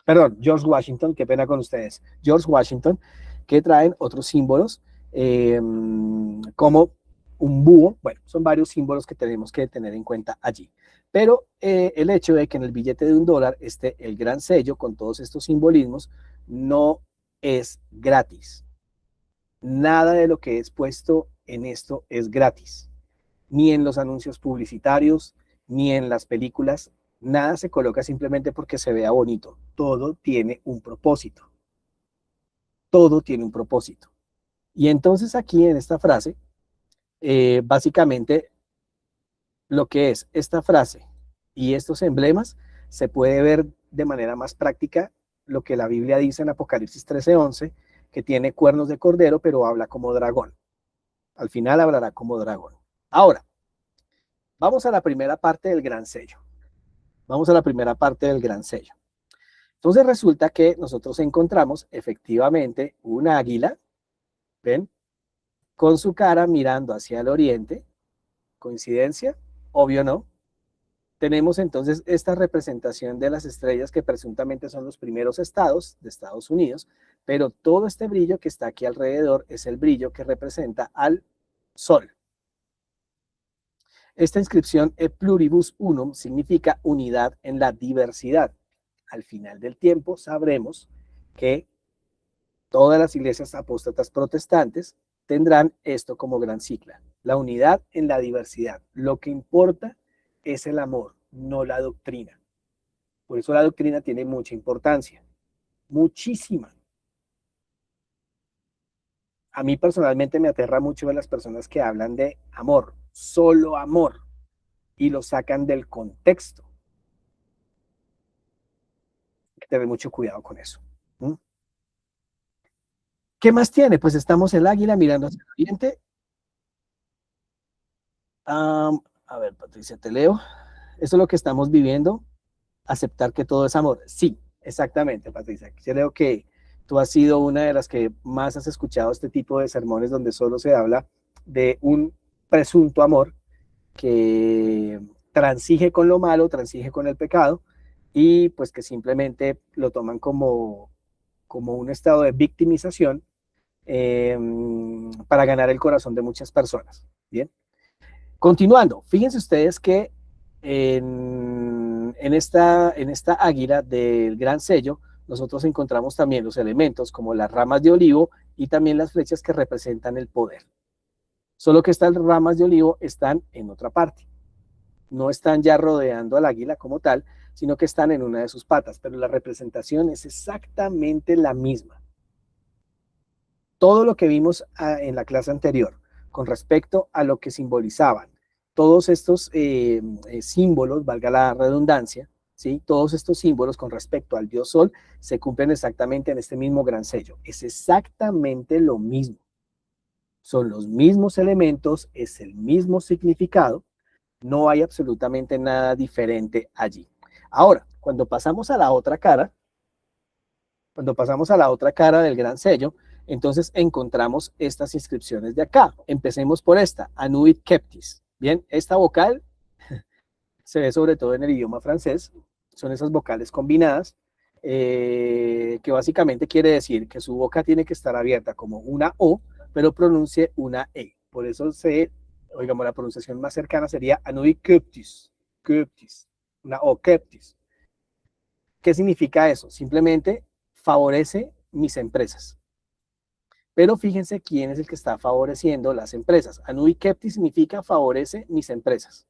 Perdón, George Washington, qué pena con ustedes. George Washington, que traen otros símbolos, como un búho. Bueno, son varios símbolos que tenemos que tener en cuenta allí. Pero el hecho de que en el billete de $1 esté el gran sello con todos estos simbolismos no es gratis. Nada de lo que es puesto en esto es gratis. Ni en los anuncios publicitarios, ni en las películas. Nada se coloca simplemente porque se vea bonito. Todo tiene un propósito. Todo tiene un propósito. Y entonces aquí en esta frase, básicamente lo que es esta frase y estos emblemas, se puede ver de manera más práctica lo que la Biblia dice en Apocalipsis 13:11, que tiene cuernos de cordero, pero habla como dragón. Al final hablará como dragón. Ahora, vamos a la primera parte del gran sello. Vamos a la primera parte del gran sello. Entonces resulta que nosotros encontramos efectivamente un águila, ¿ven? Con su cara mirando hacia el oriente. ¿Coincidencia? Obvio no. Tenemos entonces esta representación de las estrellas que presuntamente son los primeros estados de Estados Unidos, pero todo este brillo que está aquí alrededor es el brillo que representa al Sol. Esta inscripción E pluribus unum significa unidad en la diversidad. Al final del tiempo sabremos que todas las iglesias apóstatas protestantes tendrán esto como gran sigla, la unidad en la diversidad. Lo que importa es el amor, no la doctrina. Por eso la doctrina tiene mucha importancia, muchísima. A mí personalmente me aterra mucho de las personas que hablan de amor, solo amor, y lo sacan del contexto. Hay que tener mucho cuidado con eso. ¿Mm? ¿Qué más tiene? Pues estamos el águila mirando hacia el oriente. A ver, Patricia, te leo. Eso es lo que estamos viviendo, aceptar que todo es amor. Sí, exactamente, Patricia. Creo que tú has sido una de las que más has escuchado este tipo de sermones donde solo se habla de un presunto amor que transige con lo malo, transige con el pecado y pues que simplemente lo toman como un estado de victimización, para ganar el corazón de muchas personas. Bien. Continuando, fíjense ustedes que en esta águila del gran sello, nosotros encontramos también los elementos como las ramas de olivo y también las flechas que representan el poder. Solo que estas ramas de olivo están en otra parte. No están ya rodeando al águila como tal, sino que están en una de sus patas, pero la representación es exactamente la misma. Todo lo que vimos en la clase anterior con respecto a lo que simbolizaban todos estos símbolos, valga la redundancia, ¿sí? Todos estos símbolos con respecto al dios Sol se cumplen exactamente en este mismo gran sello. Es exactamente lo mismo. Son los mismos elementos, es el mismo significado, no hay absolutamente nada diferente allí. Ahora, cuando pasamos a la otra cara del gran sello, entonces encontramos estas inscripciones de acá. Empecemos por esta, Anuit Keptis. Bien, esta vocal se ve sobre todo en el idioma francés, son esas vocales combinadas, que básicamente quiere decir que su boca tiene que estar abierta como una O, pero pronuncie una E. Por eso oigamos, la pronunciación más cercana sería Anuit Keptis, Keptis, una O, Keptis. ¿Qué significa eso? Simplemente favorece mis empresas. Pero fíjense quién es el que está favoreciendo las empresas. Anui Kepti significa favorece mis empresas.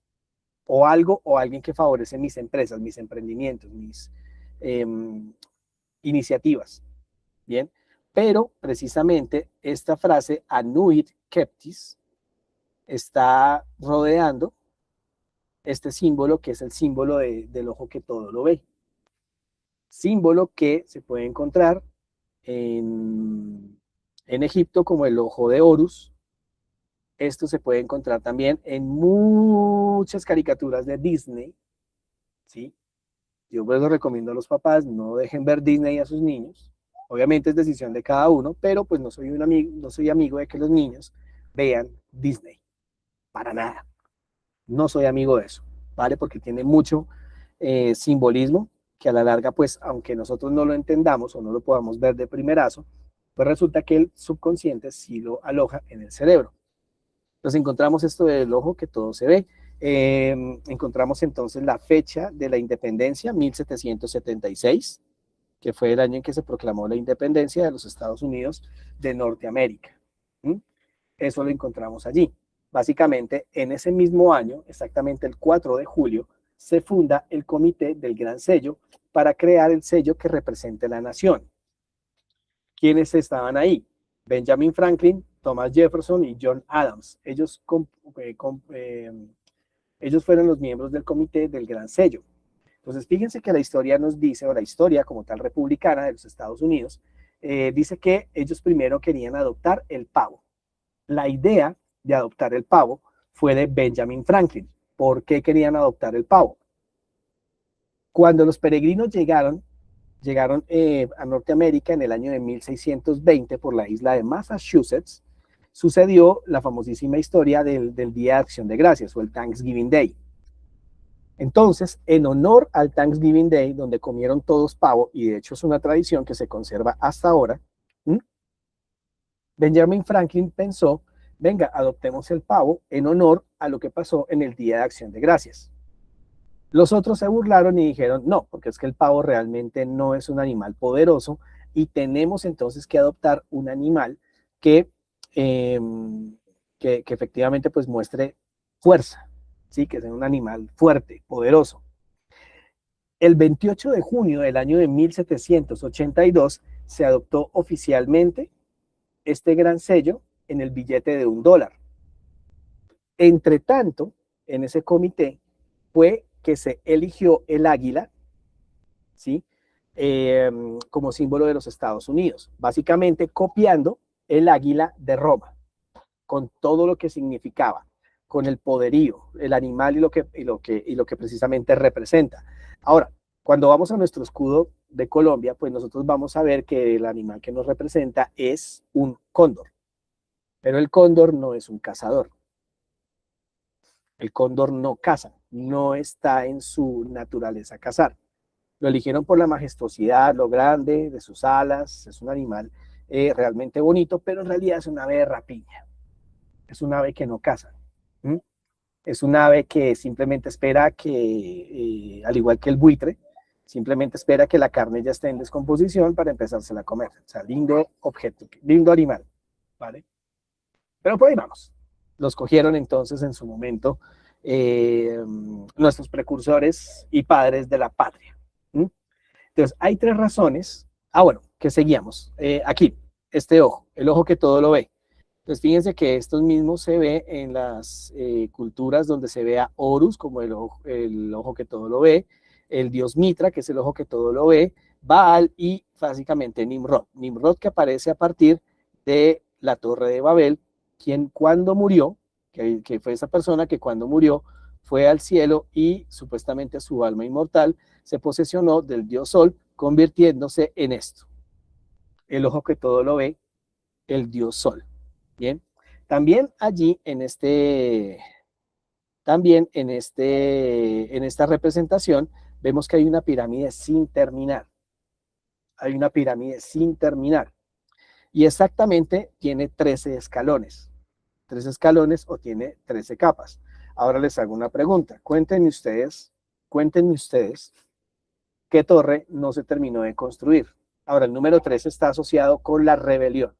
O algo o alguien que favorece mis empresas, mis emprendimientos, mis iniciativas. Bien, pero precisamente esta frase annuit keptis está rodeando este símbolo que es el símbolo del ojo que todo lo ve. Símbolo que se puede encontrar en Egipto como el ojo de Horus. Esto se puede encontrar también en muchas caricaturas de Disney, ¿sí? Yo pues lo recomiendo a los papás, no dejen ver Disney a sus niños. Obviamente es decisión de cada uno, pero pues no soy amigo de que los niños vean Disney, para nada. No soy amigo de eso, ¿vale? Porque tiene mucho simbolismo que a la larga, pues, aunque nosotros no lo entendamos o no lo podamos ver de primerazo, pues resulta que el subconsciente sí lo aloja en el cerebro. Entonces encontramos esto del ojo que todo se ve. Encontramos entonces la fecha de la independencia, 1776, que fue el año en que se proclamó la independencia de los Estados Unidos de Norteamérica. ¿Mm? Eso lo encontramos allí. Básicamente, en ese mismo año, exactamente el 4 de julio, se funda el Comité del Gran Sello para crear el sello que represente la nación. ¿Quiénes estaban ahí? Benjamin Franklin, Thomas Jefferson y John Adams. Ellos fueron los miembros del Comité del Gran Sello. Entonces, fíjense que la historia nos dice, o la historia como tal republicana de los Estados Unidos, dice que ellos primero querían adoptar el pavo. La idea de adoptar el pavo fue de Benjamin Franklin. ¿Por qué querían adoptar el pavo? Cuando los peregrinos llegaron a Norteamérica en el año de 1620 por la isla de Massachusetts, sucedió la famosísima historia del Día de Acción de Gracias o el Thanksgiving Day. Entonces, en honor al Thanksgiving Day, donde comieron todos pavo, y de hecho es una tradición que se conserva hasta ahora, Benjamin Franklin pensó, venga, adoptemos el pavo en honor a lo que pasó en el Día de Acción de Gracias. Los otros se burlaron y dijeron, no, porque es que el pavo realmente no es un animal poderoso y tenemos entonces que adoptar un animal que, eh, que efectivamente pues muestre fuerza, ¿sí? Que sea un animal fuerte, poderoso. El 28 de junio del año de 1782 se adoptó oficialmente este gran sello en el billete de $1. Entre tanto, en ese comité fue que se eligió el águila, ¿sí? Como símbolo de los Estados Unidos, básicamente copiando el águila de Roma, con todo lo que significaba, con el poderío, el animal y lo que precisamente representa. Ahora, cuando vamos a nuestro escudo de Colombia, pues nosotros vamos a ver que el animal que nos representa es un cóndor, pero el cóndor no es un cazador. El cóndor no caza, no está en su naturaleza cazar. Lo eligieron por la majestuosidad, lo grande de sus alas, es un animal realmente bonito, pero en realidad es un ave de rapiña, es un ave que no caza. ¿Mm? Es un ave que simplemente espera que, al igual que el buitre, simplemente espera que la carne ya esté en descomposición para empezársela a comer. O sea, lindo objeto, lindo animal, ¿vale? Pero por ahí vamos. Los cogieron entonces en su momento nuestros precursores y padres de la patria. ¿Mm? Entonces, hay tres razones. Bueno, que seguíamos. Aquí, este ojo, el ojo que todo lo ve. Entonces, fíjense que estos mismos se ve en las culturas donde se ve a Horus como el ojo que todo lo ve, el dios Mitra, que es el ojo que todo lo ve, Baal y básicamente Nimrod. Nimrod que aparece a partir de la Torre de Babel, quien cuando murió, que fue esa persona que cuando murió fue al cielo y supuestamente su alma inmortal se posesionó del dios Sol, convirtiéndose en esto, el ojo que todo lo ve, el dios Sol. Bien, también allí en esta representación vemos que hay una pirámide sin terminar. Hay una pirámide sin terminar. Y exactamente tiene 13 escalones. 13 escalones o tiene 13 capas. Ahora les hago una pregunta. Cuéntenme ustedes qué torre no se terminó de construir. Ahora, el número 3 está asociado con la rebelión.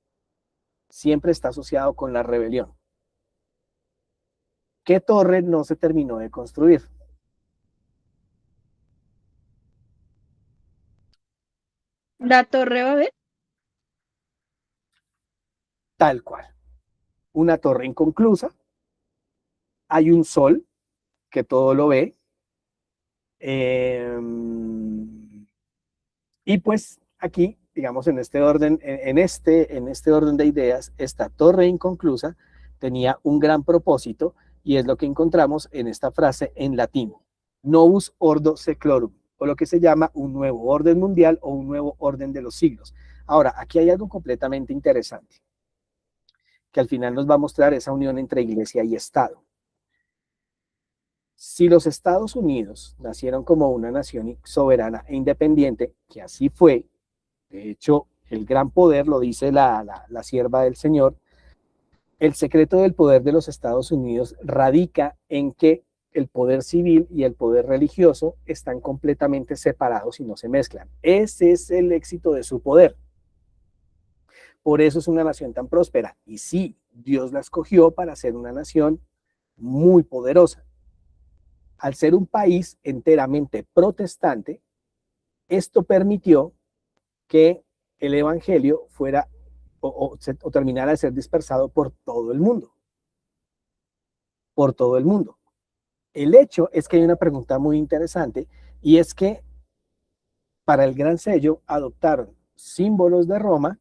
Siempre está asociado con la rebelión. ¿Qué torre no se terminó de construir? La Torre Babel. tal cual. Una torre inconclusa, hay un sol que todo lo ve, y pues aquí, digamos, en este orden, en este orden de ideas, esta torre inconclusa tenía un gran propósito y es lo que encontramos en esta frase en latín, novus ordo seclorum, o lo que se llama un nuevo orden mundial o un nuevo orden de los siglos. Ahora, aquí hay algo completamente interesante, que al final nos va a mostrar esa unión entre iglesia y Estado. Si los Estados Unidos nacieron como una nación soberana e independiente, que así fue, de hecho, el gran poder, lo dice la sierva del Señor, el secreto del poder de los Estados Unidos radica en que el poder civil y el poder religioso están completamente separados y no se mezclan. Ese es el éxito de su poder. Por eso es una nación tan próspera. Y sí, Dios la escogió para ser una nación muy poderosa. Al ser un país enteramente protestante, esto permitió que el evangelio fuera o terminara de ser dispersado por todo el mundo. Por todo el mundo. El hecho es que hay una pregunta muy interesante y es que para el gran sello adoptaron símbolos de Roma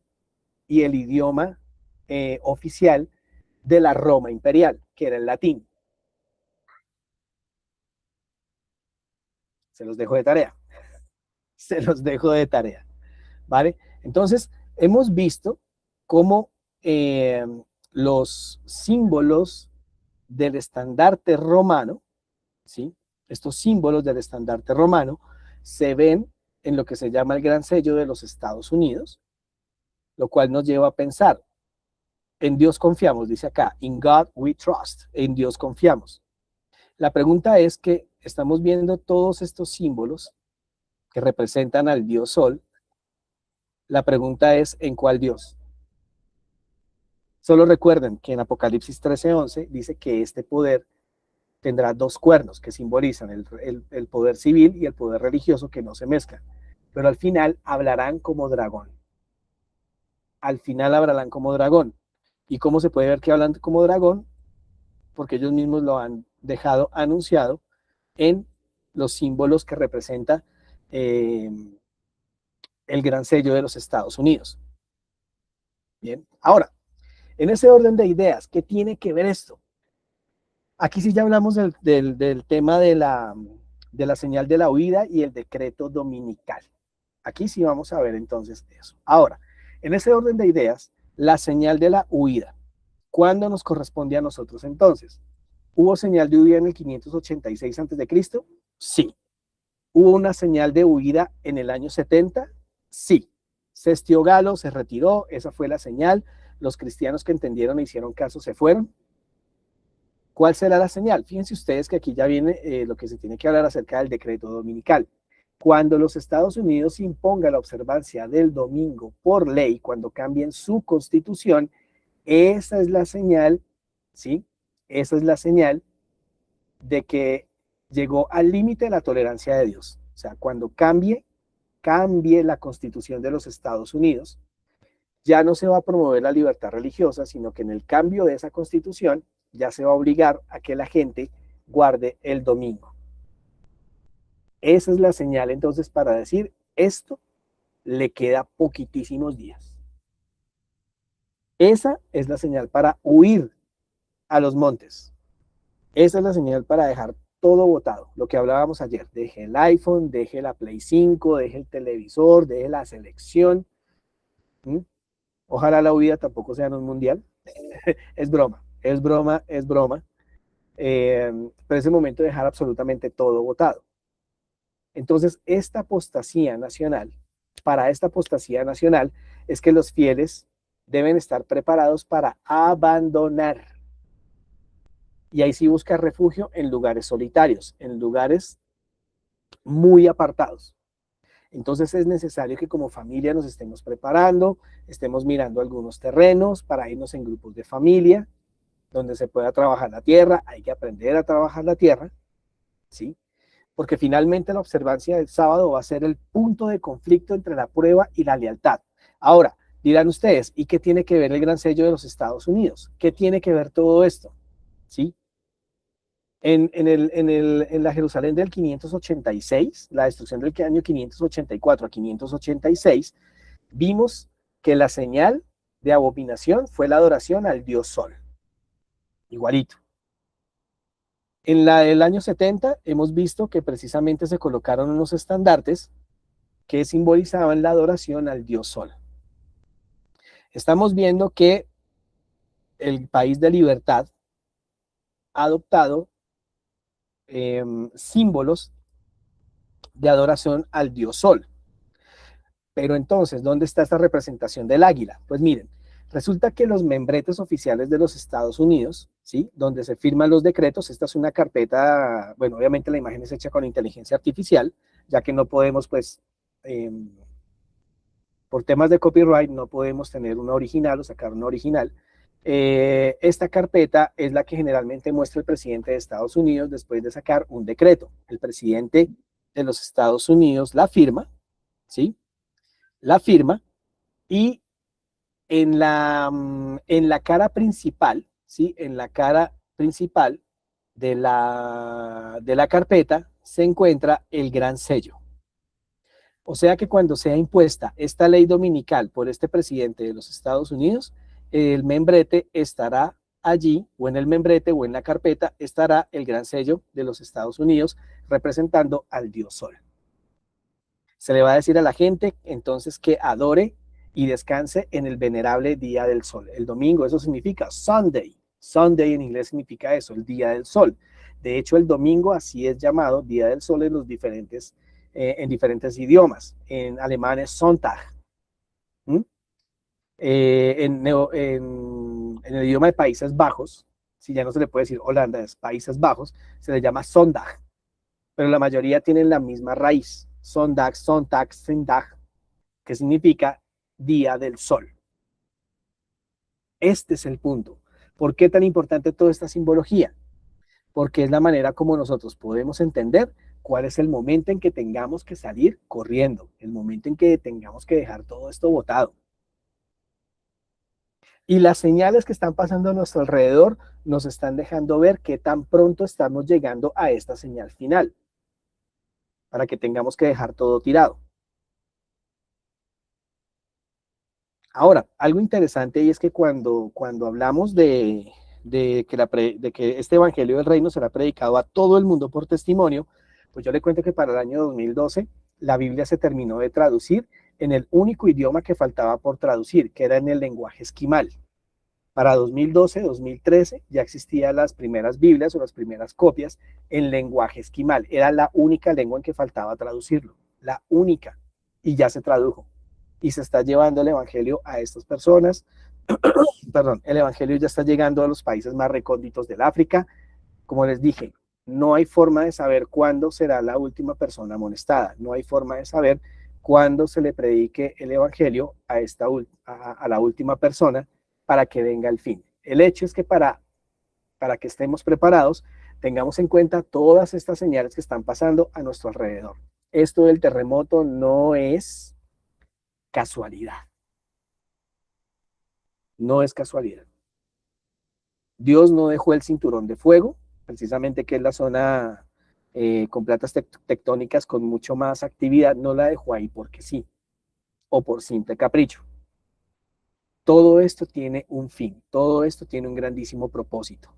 y el idioma oficial de la Roma imperial, que era el latín. Se los dejo de tarea. Se los dejo de tarea. ¿Vale? Entonces, hemos visto cómo los símbolos del estandarte romano, ¿sí? Estos símbolos del estandarte romano se ven en lo que se llama el gran sello de los Estados Unidos, lo cual nos lleva a pensar, en Dios confiamos, dice acá, in God we trust, en Dios confiamos. La pregunta es que estamos viendo todos estos símbolos que representan al Dios Sol. La pregunta es, ¿en cuál Dios? Solo recuerden que en Apocalipsis 13:11 dice que este poder tendrá dos cuernos que simbolizan el poder civil y el poder religioso que no se mezclan. Pero al final hablarán como dragón. Al final hablarán como dragón. ¿Y cómo se puede ver que hablan como dragón? Porque ellos mismos lo han dejado anunciado en los símbolos que representa el gran sello de los Estados Unidos. Bien, ahora, en ese orden de ideas, ¿qué tiene que ver esto? Aquí sí ya hablamos del tema de la señal de la huida y el decreto dominical. Aquí sí vamos a ver entonces eso. Ahora, en ese orden de ideas, la señal de la huida. ¿Cuándo nos corresponde a nosotros entonces? ¿Hubo señal de huida en el 586 a.C.? Sí. ¿Hubo una señal de huida en el año 70? Sí. Cestio Galo se retiró, esa fue la señal. Los cristianos que entendieron e hicieron caso se fueron. ¿Cuál será la señal? Fíjense ustedes que aquí ya viene lo que se tiene que hablar acerca del decreto dominical. Cuando los Estados Unidos impongan la observancia del domingo por ley, cuando cambien su constitución, esa es la señal, ¿sí? Esa es la señal de que llegó al límite de la tolerancia de Dios. O sea, cuando cambie la constitución de los Estados Unidos, ya no se va a promover la libertad religiosa, sino que en el cambio de esa constitución ya se va a obligar a que la gente guarde el domingo. Esa es la señal entonces para decir, esto le queda poquitísimos días. Esa es la señal para huir a los montes. Esa es la señal para dejar todo botado, lo que hablábamos ayer. Deje el iPhone, deje la Play 5, deje el televisor, deje la selección. Ojalá la huida tampoco sea en un mundial. Es broma, es broma, es broma. Pero es el momento de dejar absolutamente todo botado. Entonces, esta apostasía nacional, para esta apostasía nacional, es que los fieles deben estar preparados para abandonar. Y ahí sí busca refugio en lugares solitarios, en lugares muy apartados. Entonces es necesario que como familia nos estemos preparando, estemos mirando algunos terrenos para irnos en grupos de familia, donde se pueda trabajar la tierra. Hay que aprender a trabajar la tierra, ¿sí? Porque finalmente la observancia del sábado va a ser el punto de conflicto entre la prueba y la lealtad. Ahora, Dirán ustedes, ¿y qué tiene que ver el gran sello de los Estados Unidos? ¿Qué tiene que ver todo esto? ¿Sí? En la Jerusalén del 586, la destrucción del año 584 a 586, vimos que la señal de abominación fue la adoración al dios Sol. Igualito. En la del año 70 hemos visto que precisamente se colocaron unos estandartes que simbolizaban la adoración al dios Sol. Estamos viendo que el país de libertad ha adoptado símbolos de adoración al dios Sol. Pero entonces, ¿dónde está esta representación del águila? Pues miren, resulta que los membretes oficiales de los Estados Unidos, ¿sí? Donde se firman los decretos, esta es una carpeta, bueno, obviamente la imagen es hecha con inteligencia artificial, ya que no podemos, pues, por temas de copyright, no podemos tener una original o sacar una original. Esta carpeta es la que generalmente muestra el presidente de Estados Unidos después de sacar un decreto. El presidente de los Estados Unidos la firma, ¿sí? La firma y en la cara principal, ¿sí? En la cara principal de la carpeta se encuentra el gran sello. O sea que cuando sea impuesta esta ley dominical por este presidente de los Estados Unidos, el membrete estará allí, o en el membrete o en la carpeta estará el gran sello de los Estados Unidos representando al dios Sol. Se le va a decir a la gente entonces que adore y descanse en el venerable día del sol. El domingo, eso significa Sunday. Sunday en inglés significa eso, el día del sol. De hecho, el domingo así es llamado, día del sol en diferentes idiomas. En alemán es Sonntag. ¿Mm? En el idioma de Países Bajos, si ya no se le puede decir Holanda, es Países Bajos, se le llama Sonntag, pero la mayoría tienen la misma raíz. Sonntag, Sonntag, Sonntag, que significa día del sol. Este es el punto. ¿Por qué tan importante toda esta simbología? Porque es la manera como nosotros podemos entender cuál es el momento en que tengamos que salir corriendo, el momento en que tengamos que dejar todo esto botado. Y las señales que están pasando a nuestro alrededor nos están dejando ver qué tan pronto estamos llegando a esta señal final, para que tengamos que dejar todo tirado. Ahora, algo interesante y es que cuando hablamos de que este evangelio del reino será predicado a todo el mundo por testimonio, pues yo le cuento que para el año 2012 la Biblia se terminó de traducir en el único idioma que faltaba por traducir, que era en el lenguaje esquimal. Para 2012, 2013 ya existían las primeras Biblias o las primeras copias en lenguaje esquimal. Era la única lengua en que faltaba traducirlo, la única, y ya se tradujo. Y se está llevando el evangelio a estas personas. Perdón, el evangelio ya está llegando a los países más recónditos del África. Como les dije, no hay forma de saber cuándo será la última persona amonestada, no hay forma de saber cuándo se le predique el evangelio a la última persona para que venga el fin. El hecho es que para que estemos preparados, tengamos en cuenta todas estas señales que están pasando a nuestro alrededor. Esto del terremoto no es casualidad. No es casualidad. Dios no dejó el cinturón de fuego, precisamente que es la zona con placas tectónicas con mucho más actividad, no la dejó ahí porque sí, o por simple capricho. Todo esto tiene un fin, todo esto tiene un grandísimo propósito.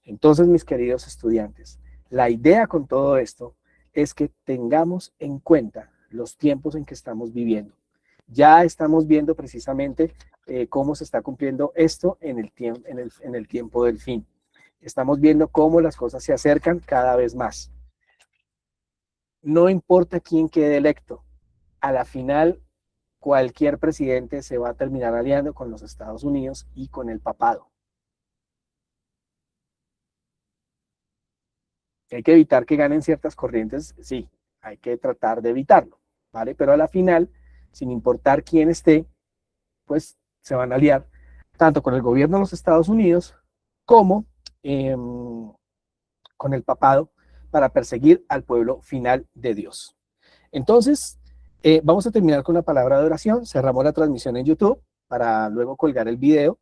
Entonces, mis queridos estudiantes, la idea con todo esto es que tengamos en cuenta los tiempos en que estamos viviendo. Ya estamos viendo precisamente cómo se está cumpliendo esto en el tiempo del fin. Estamos viendo cómo las cosas se acercan cada vez más. No importa quién quede electo, a la final cualquier presidente se va a terminar aliando con los Estados Unidos y con el papado. Hay que evitar que ganen ciertas corrientes, sí, hay que tratar de evitarlo, ¿vale? Pero a la final, sin importar quién esté, pues se van a aliar tanto con el gobierno de los Estados Unidos como con el papado para perseguir al pueblo final de Dios. Entonces, vamos a terminar con una palabra de oración. Cerramos la transmisión en YouTube para luego colgar el video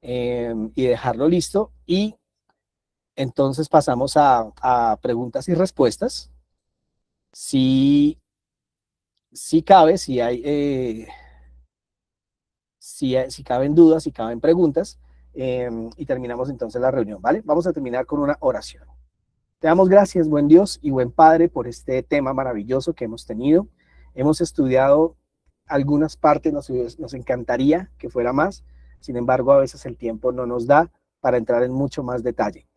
y dejarlo listo. Y entonces pasamos a preguntas y respuestas. Si cabe, si caben dudas, si caben preguntas, y terminamos entonces la reunión, ¿vale? Vamos a terminar con una oración. Te damos gracias, buen Dios y buen Padre, por este tema maravilloso que hemos tenido. Hemos estudiado algunas partes, nos encantaría que fuera más, sin embargo, a veces el tiempo no nos da para entrar en mucho más detalle.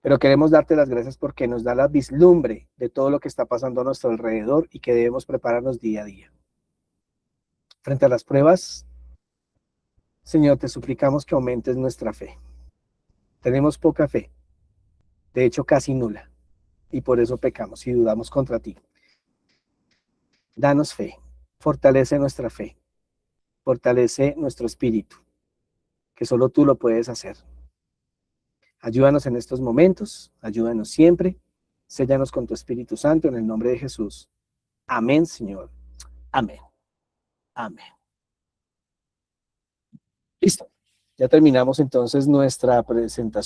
Pero queremos darte las gracias porque nos da la vislumbre de todo lo que está pasando a nuestro alrededor y que debemos prepararnos día a día. Frente a las pruebas, Señor, te suplicamos que aumentes nuestra fe. Tenemos poca fe, de hecho casi nula, y por eso pecamos y dudamos contra ti. Danos fe, fortalece nuestra fe, fortalece nuestro espíritu, que solo tú lo puedes hacer. Ayúdanos en estos momentos, ayúdanos siempre, séllanos con tu Espíritu Santo en el nombre de Jesús. Amén, Señor. Amén. Amén. Listo. Ya terminamos entonces nuestra presentación.